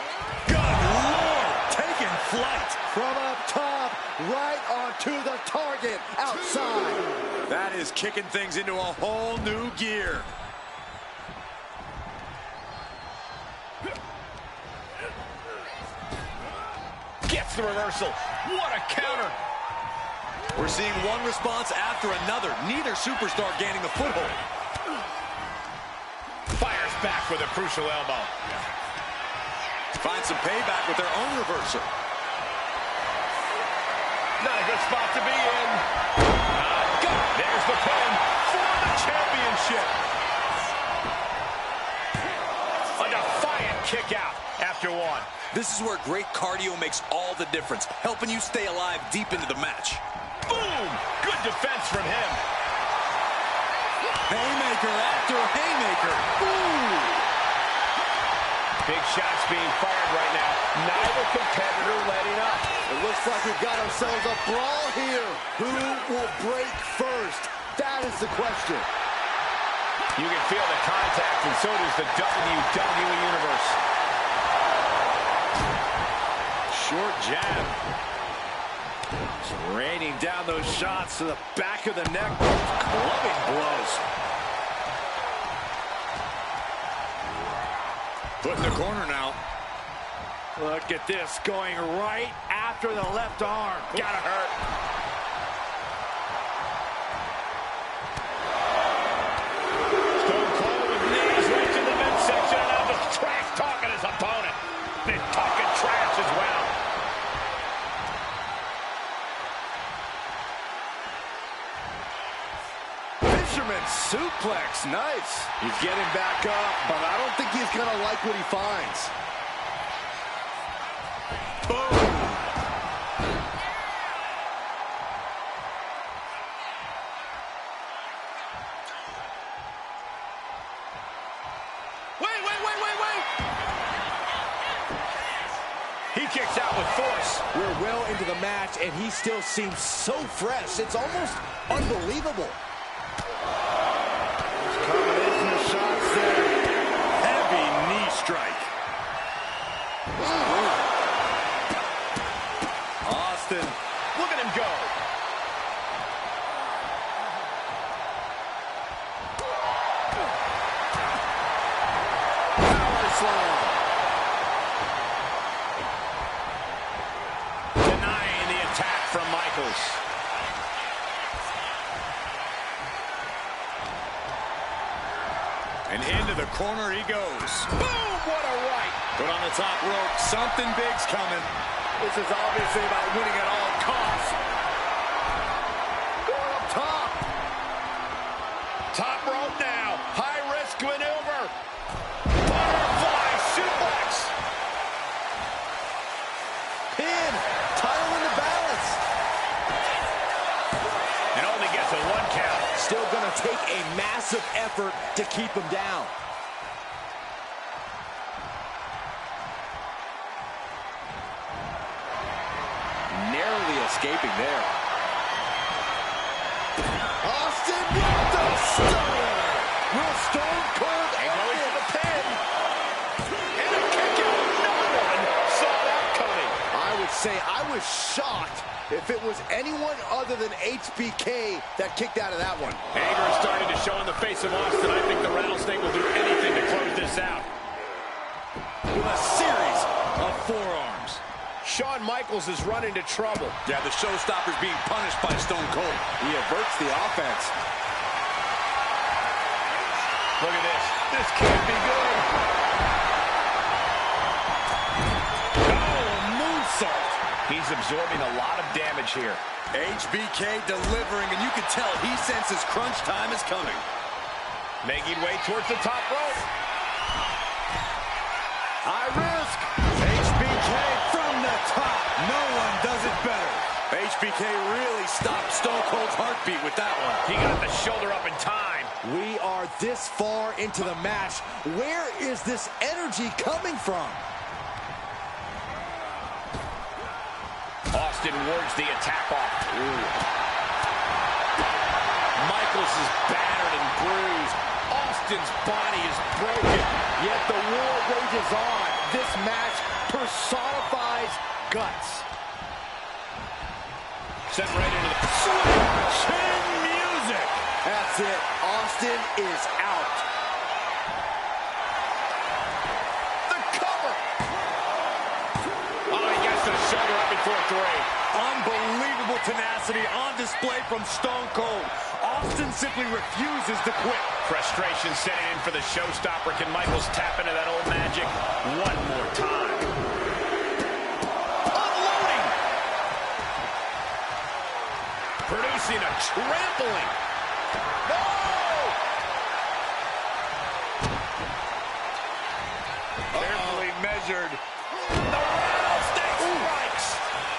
S3: Good Lord, taking flight.
S1: From up top, right onto the target, outside.
S3: That is kicking things into a whole new gear.
S4: Gets the reversal. What a counter.
S3: We're seeing one response after another. Neither superstar gaining the foothold.
S4: Fires back with a crucial elbow.
S3: Find some payback with their own reversal.
S4: Not a good spot to be in. There's the pin for the championship. A defiant kick out after one.
S3: This is where great cardio makes all the difference, helping you stay alive deep into the match.
S4: Boom! Good defense from him.
S3: Haymaker after haymaker.
S4: Ooh! Big shots being fired right now. Neither competitor letting up.
S1: It looks like we've got ourselves a brawl here. Who will break first? That is the question.
S4: You can feel the contact, and so does the WWE Universe.
S1: Short jab. Just raining down those shots to the back of the neck. Clubbing blows.
S3: Put in the corner now.
S1: Look at this, going right after the left arm.
S4: Gotta hurt. Stone Cold with knees right to the midsection, and now just trash talking his opponent. And talking trash as well.
S1: Fisherman suplex, nice. He's getting back up, but I don't think he's gonna like what he finds.
S3: Boom.
S1: Wait.
S4: He kicks out with force.
S1: We're well into the match, and he still seems so fresh. It's almost unbelievable. Combination of shots there.
S3: Heavy knee strike. Austin.
S4: Look at him go.
S1: Power slam.
S4: goes.
S5: And into the corner he goes.
S4: Boom! What a right!
S5: Put on the top rope. Something big's coming.
S1: This is obviously about winning at all costs. Going up top.
S4: Top rope now. High risk maneuver. Butterfly suplex.
S1: Pin. Title in the balance.
S4: And only gets a 1 count.
S1: Still going to take a massive effort to keep him down. Narrowly escaping there. Austin with the stunner. Will Stone Cold
S4: And going for the pin. And a kick out. No one saw that coming.
S1: I would say I was shocked if it was anyone other than HBK that kicked out of that one.
S4: Anger is starting to show on the face of Austin. I think the Rattlesnake will do anything to close this out.
S5: With a series of forearms.
S4: Shawn Michaels is run into trouble.
S5: Yeah, the showstopper's being punished by Stone Cold.
S1: He averts the offense.
S4: Look at this. This can't be good.
S5: Oh, moonsault.
S4: He's absorbing a lot of damage here.
S5: HBK delivering, and you can tell he senses crunch time is coming.
S4: Making way towards the top rope.
S1: High risk.
S5: HBK from the top. No one does it better. HBK really stopped Stone Cold's heartbeat with that one.
S4: He got the shoulder up in time.
S1: We are this far into the match. Where is this energy coming from?
S4: Austin wards the attack off. Michaels is battered and bruised. Austin's body is broken.
S1: Yet the war rages on. This match personifies guts.
S4: Sent right into the
S5: Chin music.
S1: That's it. Austin is out.
S4: the cover. Oh, he gets the shoulder up before 3.
S5: Unbelievable tenacity on display from Stone Cold. Austin simply refuses to quit.
S4: Frustration setting in for the showstopper. Can Michaels tap into that old magic one more time? Unloading! Producing a trampling. No! Carefully measured. The rattlesnake strikes.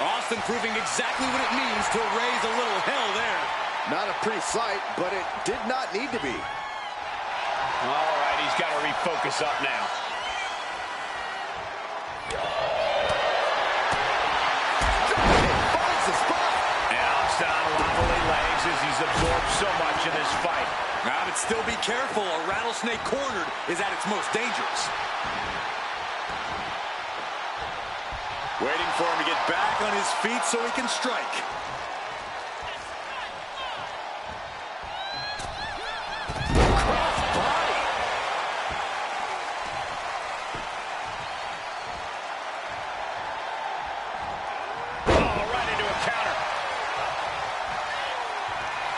S5: Austin proving exactly what it means to raise a little hell there.
S1: Not a pretty sight, but it did not need to be.
S4: All right, he's got to refocus up now.
S1: Finds the spot.
S4: And Austin on wobbly legs as he's absorbed so much in this fight.
S5: But still be careful. A rattlesnake cornered is at its most dangerous. Waiting for him to get back on his feet so he can strike.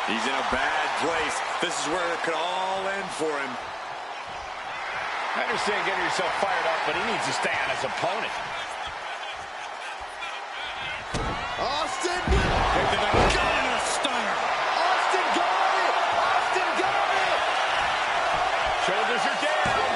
S5: He's in a bad place. This is where it could all end for him.
S4: I understand getting yourself fired up, but he needs to stay on his opponent.
S1: Austin with it.
S5: Got in a stunner.
S1: Austin got it. Austin got it.
S4: Shoulders are down.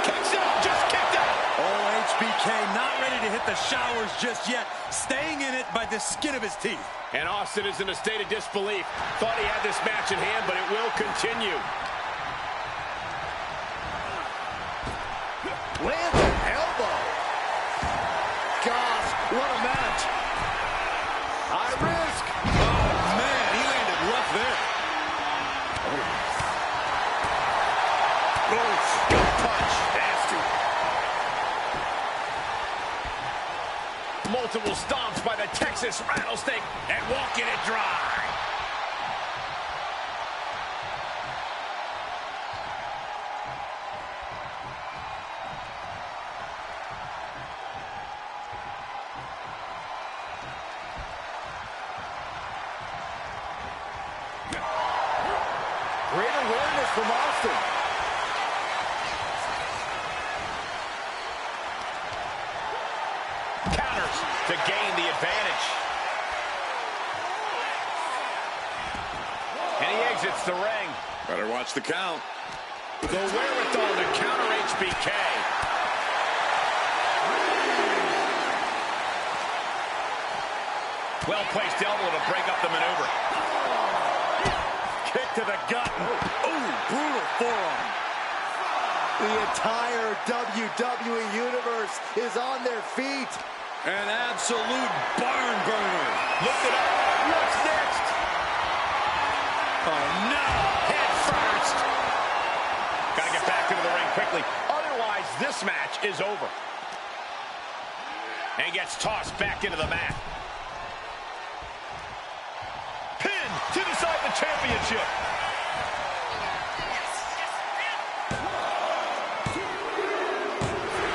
S4: Kicks out, just kicked out.
S5: Oh, HBK not ready to hit the showers just yet. Staying in it by the skin of his teeth.
S4: And Austin is in a state of disbelief. Thought he had this match in hand, but it will continue.
S1: Lands an elbow. Gosh, what a match. High risk.
S5: Oh, man, he landed rough there.
S4: Oh, gut punch. Nasty. Multiple stomps by the Texas Rattlesnake and walking it dry. to gain the advantage. And he exits the ring.
S3: Better watch the count.
S4: The wherewithal to counter HBK. Well-placed elbow to break up the maneuver.
S1: Kick to the gut.
S3: Ooh, brutal forearm.
S1: The entire WWE Universe is on their feet.
S5: An absolute barn burner.
S4: Lift it up. What's next?
S5: Oh, no.
S4: Head first. Got to get back into the ring quickly. Otherwise, this match is over. And he gets tossed back into the mat. Pin to decide the championship.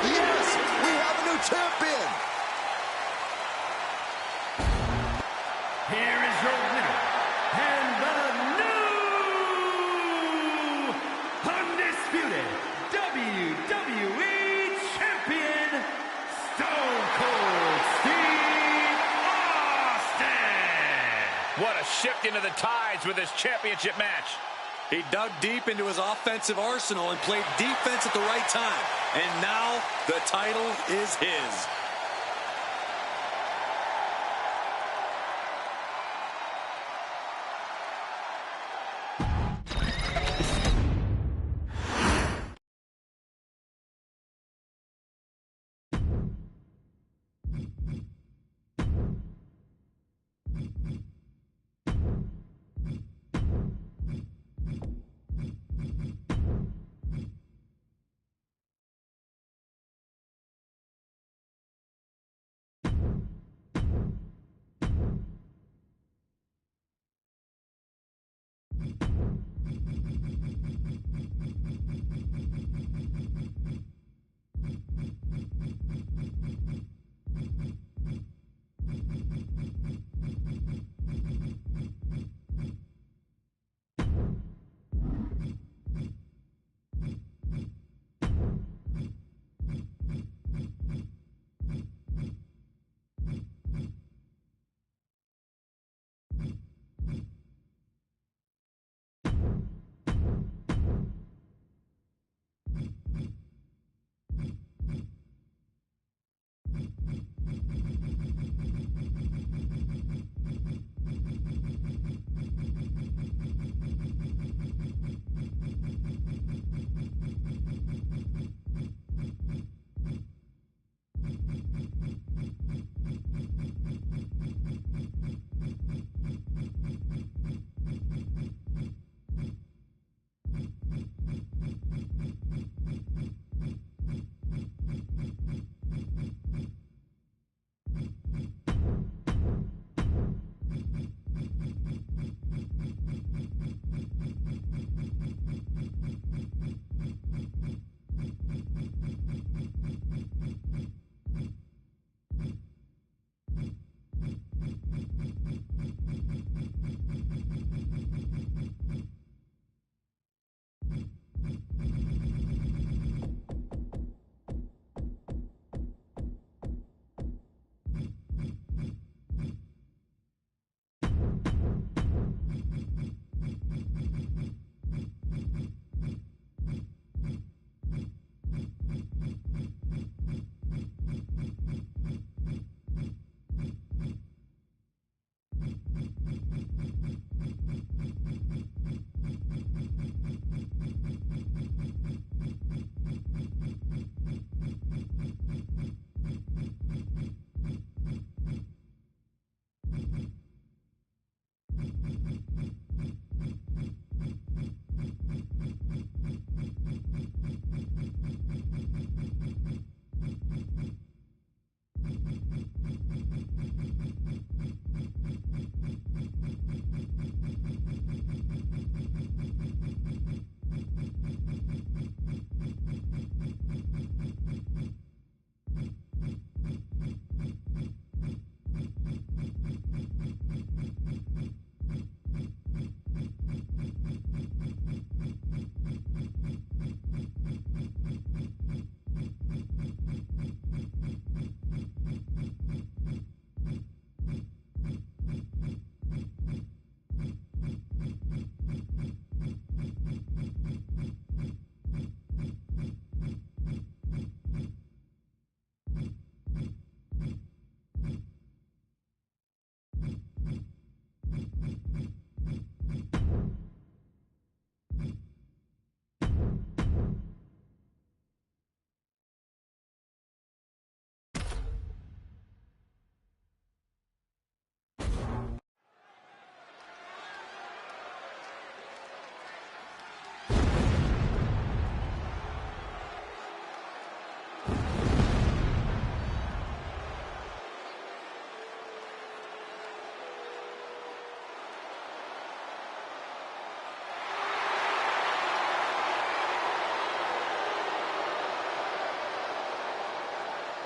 S1: Yes, we have a new champion.
S2: Here is your winner, and the new undisputed WWE Champion, Stone Cold Steve Austin.
S4: What a shift into the tides with this championship match.
S5: He dug deep into his offensive arsenal and played defense at the right time. And now the title is his.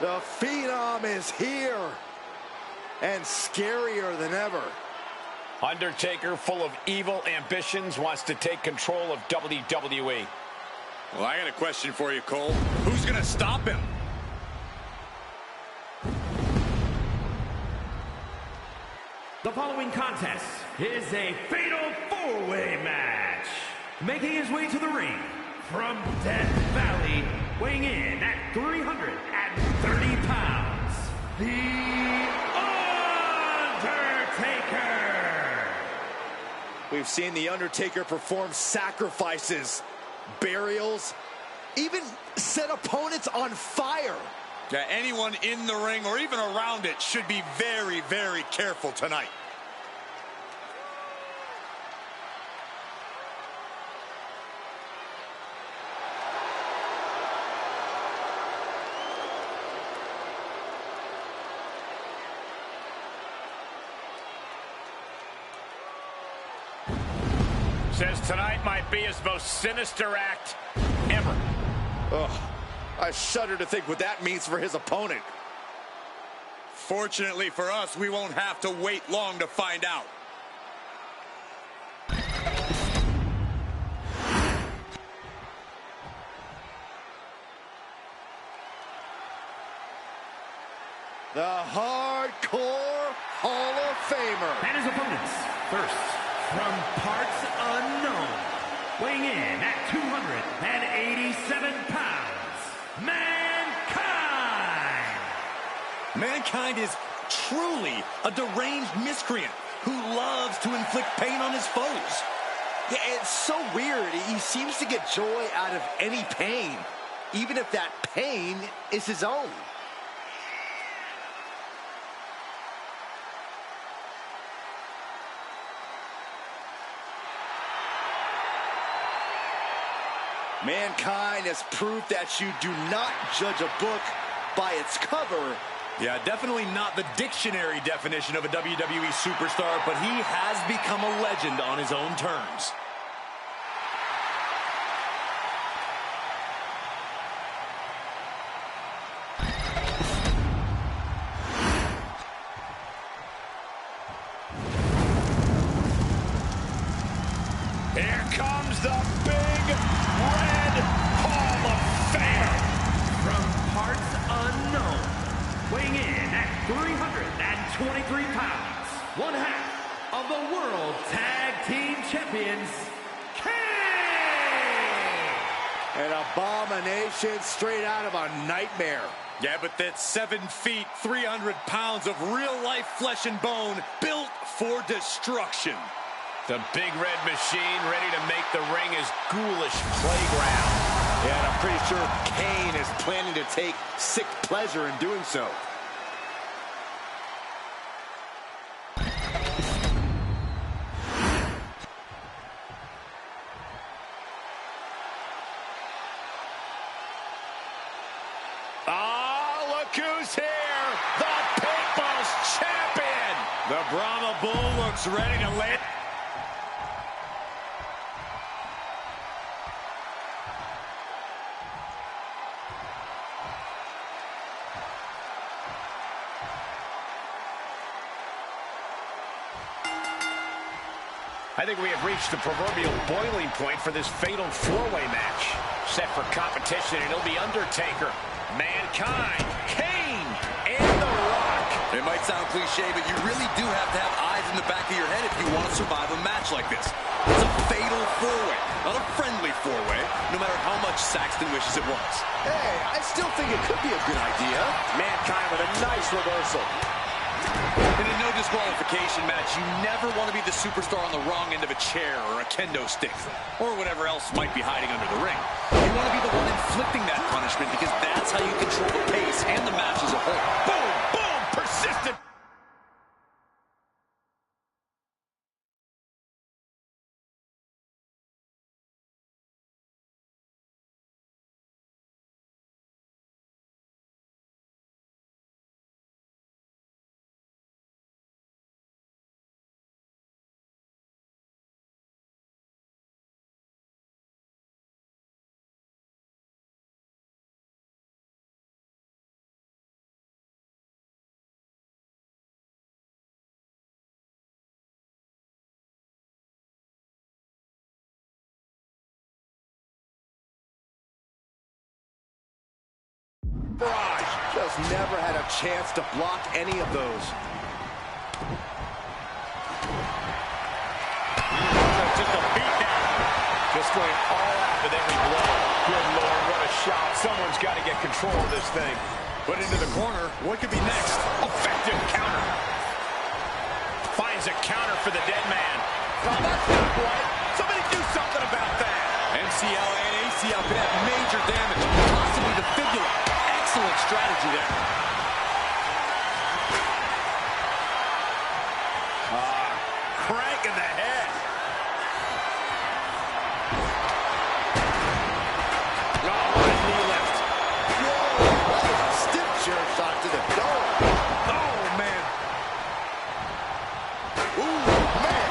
S1: The Phenom is here, and scarier than ever.
S4: Undertaker, full of evil ambitions, wants to take control of WWE.
S3: Well, I got a question for you, Cole. Who's going to stop him?
S2: The following contest is a fatal four-way match. Making his way to the ring from Death Valley, weighing in at 330 pounds, The Undertaker.
S1: We've seen The Undertaker perform sacrifices, burials, even set opponents on fire.
S5: Yeah, anyone in the ring or even around it should be very, very careful tonight.
S4: Says tonight might be his most sinister act ever.
S1: Ugh, I shudder to think what that means for his opponent.
S5: Fortunately for us, we won't have to wait long to find out.
S1: The Hardcore Hall of Famer.
S2: And his opponents, first, from parts unknown, weighing in at 287 pounds, Mankind!
S5: Mankind is truly a deranged miscreant who loves to inflict pain on his foes.
S1: Yeah, it's so weird. He seems to get joy out of any pain, even if that pain is his own. Mankind has proved that you do not judge a book by its cover.
S5: Yeah, definitely not the dictionary definition of a WWE superstar, but he has become a legend on his own terms.
S4: Here comes the big red Hall of Fame.
S2: From parts unknown, weighing in at 323 pounds, one half of the World Tag Team Champions, King!
S1: An abomination straight out of a nightmare.
S5: Yeah, but that's 7 feet, 300 pounds of real-life flesh and bone built for destruction.
S4: The big red machine ready to make the ring his ghoulish playground.
S1: Yeah, and I'm pretty sure Kane is planning to take sick pleasure in doing so.
S4: Ah, look who's here! The People's Champion!
S5: The Brahma Bull looks ready to lay it.
S4: I think we have reached the proverbial boiling point for this fatal four-way match. Set for competition, and it'll be Undertaker, Mankind, Kane, and The Rock.
S3: It might sound cliche, but you really do have to have eyes in the back of your head if you want to survive a match like this. It's a fatal four-way, not a friendly four-way, no matter how much Saxton wishes it was.
S1: Hey, I still think it could be a good idea.
S4: Mankind with a nice reversal.
S3: In a no disqualification match, you never want to be the superstar on the wrong end of a chair or a kendo stick, or whatever else might be hiding under the ring. You want to be the one inflicting that punishment because that's how you control the pace and the match as a whole.
S4: Boom, boom, persistent.
S3: Barrage.
S1: Just never had a chance to block any of those.
S4: Just a beatdown. Just going all out with every blow. Good Lord, what a shot. Someone's got to get control of this thing.
S3: Put into the corner. What could be next?
S4: Effective counter. Finds a counter for the dead man.
S3: Oh, that's not right. Somebody do something about that. MCL and ACL could have major damage, possibly the fibula. Excellent strategy there.
S4: Crank in the head.
S3: Oh, what a knee lift.
S1: Whoa, stiff chair shot to the dome.
S3: Oh, man.
S1: Ooh, man,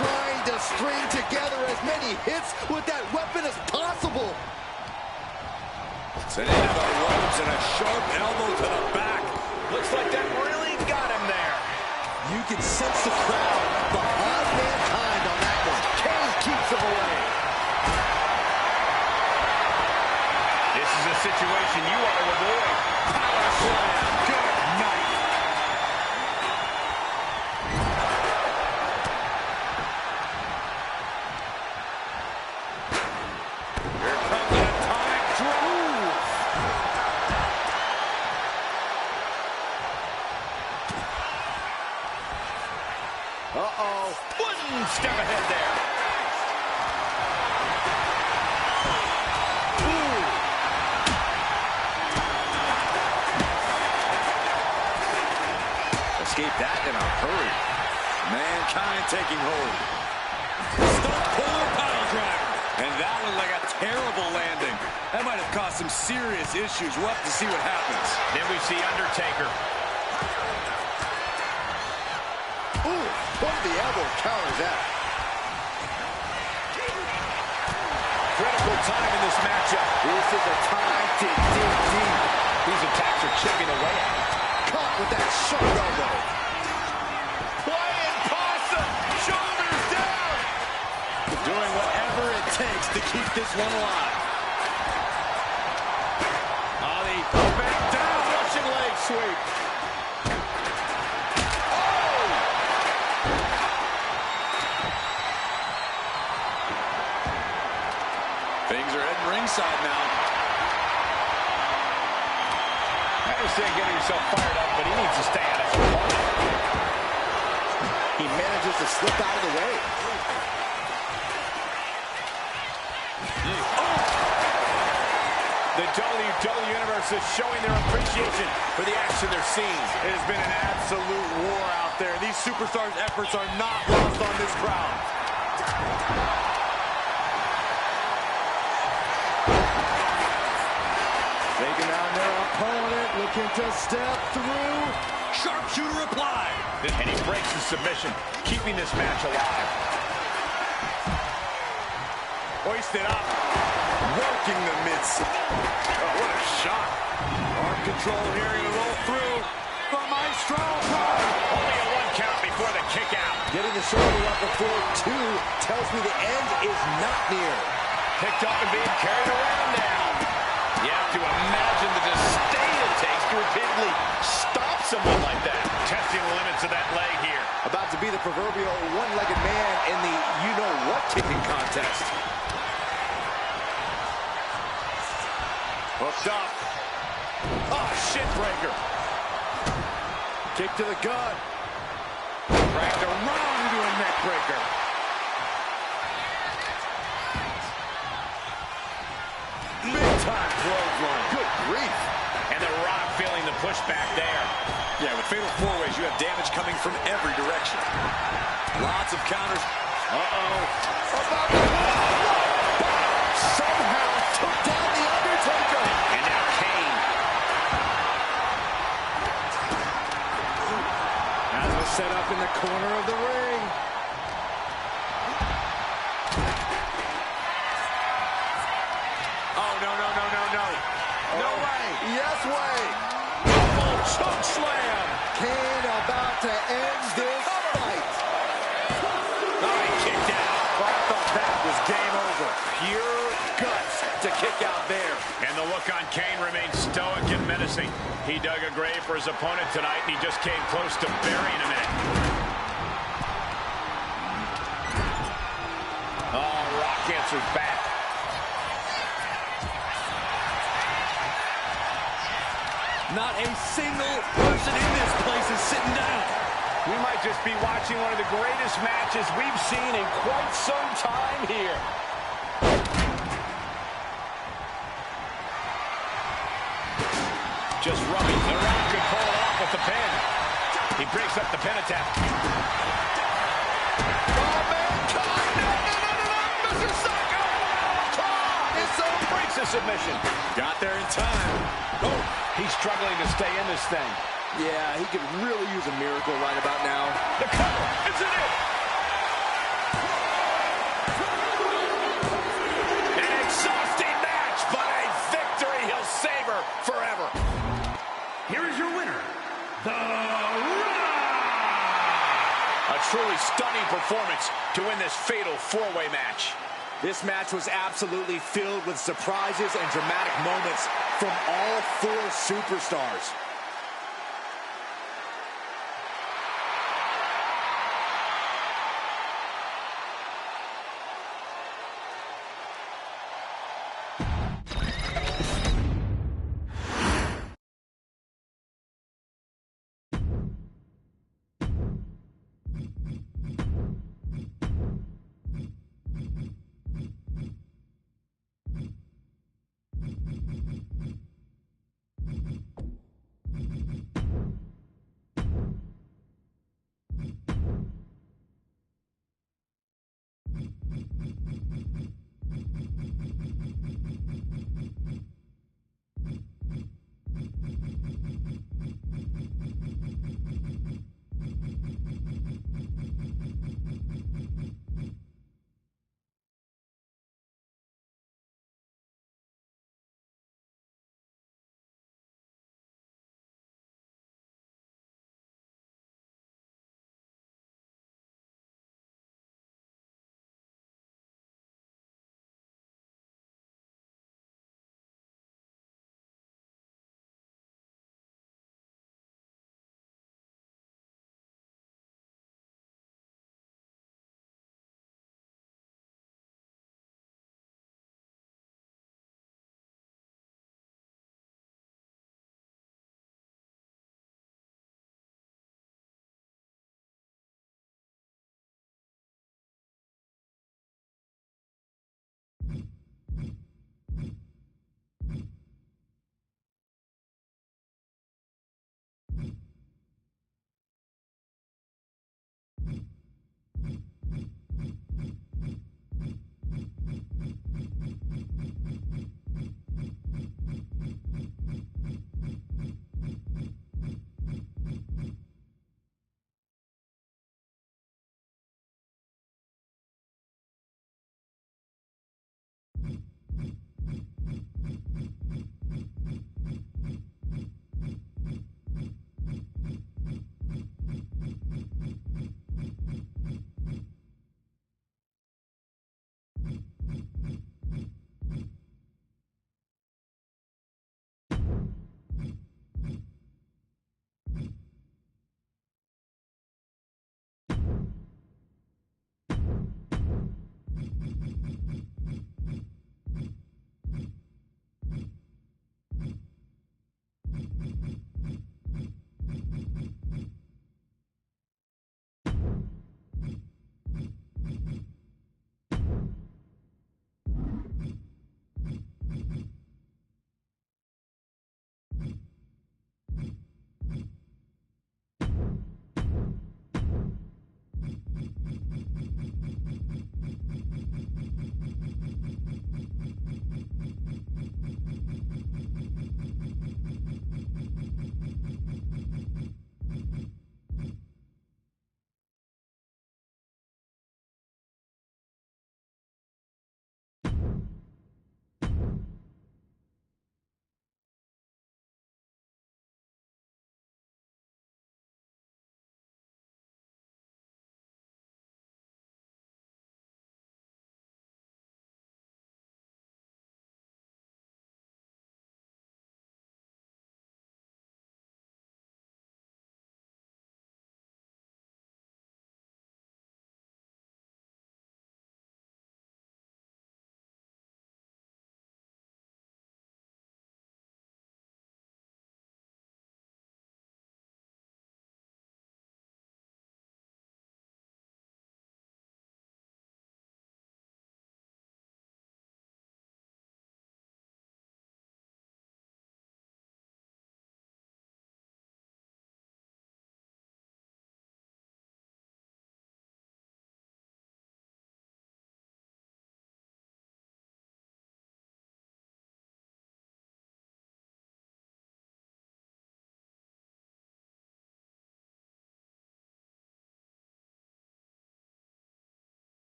S1: trying to string together as many hits with that weapon as possible.
S3: Sent into the ropes and a sharp elbow to the back.
S4: Looks like that really got him there.
S1: You can sense the crowd behind Mankind on that one. Kane keeps him away.
S4: This is a situation you want to avoid.
S3: Power slam. Good night. Here comes an atomic drop.
S4: Uh-oh. One step ahead there.
S3: Escaped that in a hurry. Mankind taking hold. Stump puller pile driver. And that looked like a terrible landing. That might have caused some serious issues. We'll have to see what happens.
S4: Then we see Undertaker.
S1: Ooh, what the elbow counters that.
S4: Critical time in this matchup.
S1: This is a time to dig deep.
S4: These attacks are chipping away at him.
S1: Caught with that sharp elbow.
S4: Flying possum. Shoulders down.
S3: Doing whatever it takes to keep this one alive. Oh, the back down. Russian leg sweep. Things are heading ringside now.
S4: I understand getting yourself fired up, but he needs to stay out of his corner.
S1: He manages to slip out of the way.
S4: The WWE Universe is showing their appreciation for the action they're seeing.
S3: It has been an absolute war out there. These superstars' efforts are not lost on this crowd. Taking down their opponent, looking to step through. Sharpshooter applied.
S4: And he breaks the submission, keeping this match alive.
S3: Hoisted up. Working the midseat. Oh, what a shot. Arm control here, he'll roll through. The Maestro.
S4: Only a 1 count before the kick out.
S1: Getting the shoulder up before 2 tells me the end is not near.
S4: Picked up and being carried around now. You have to imagine the disdain it takes to repeatedly stop someone like that. Testing the limits of that leg here.
S1: About to be the proverbial one-legged man in the you-know-what kicking contest.
S3: Hooked up. Oh, shin breaker.
S1: Kick to the gut.
S3: Dragged around into a neck breaker. Big-time clothesline.
S1: Good grief.
S4: And The Rock feeling the pushback there.
S3: Yeah, with fatal four-ways, you have damage coming from every direction. Lots of counters. Uh-oh.
S1: About to somehow took down The Undertaker.
S4: And now Kane.
S3: As was set up in the corner of the ring. Oh, no, no, no, no, no. No way.
S1: Yes way.
S3: Double choke slam.
S1: Kane about to end this fight.
S3: Oh, he kicked out. Oh, I thought that was game over. Pure guts to kick out there.
S4: And the look on Kane remains stoic and meditative. embarrassing. He dug a grave for his opponent tonight, and he just came close to burying him in it. Oh, Rock answers back.
S5: Not a single person in this place is sitting down.
S4: We might just be watching one of the greatest matches we've seen in quite some time here. Just rubbing. The Rock could pull it off with the pin. He breaks up the pin attempt. Oh, mankind! No! Mr. Psycho! His own breaks the submission.
S3: Got there in time.
S4: Oh, he's struggling to stay in this thing.
S1: Yeah, he could really use a miracle right about now.
S4: The cover, is it it? An exhausting match, but a victory he'll savor forever.
S2: Here is your winner, The Rock!
S4: A truly stunning performance to win this fatal four-way match.
S1: This match was absolutely filled with surprises and dramatic moments from all four superstars.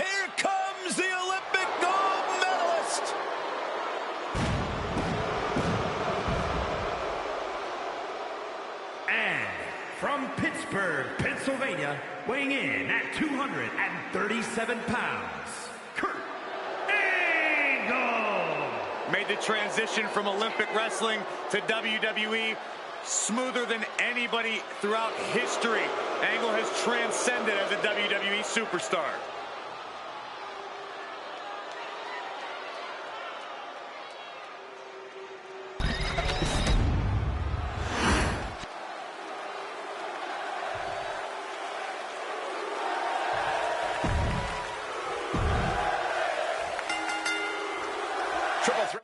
S4: Here comes the Olympic gold medalist.
S2: And from Pittsburgh, Pennsylvania, weighing in at 237 pounds, Kurt Angle.
S5: Made the transition from Olympic wrestling to WWE smoother than anybody throughout history. Angle has transcended as a WWE superstar.
S4: Triple threat.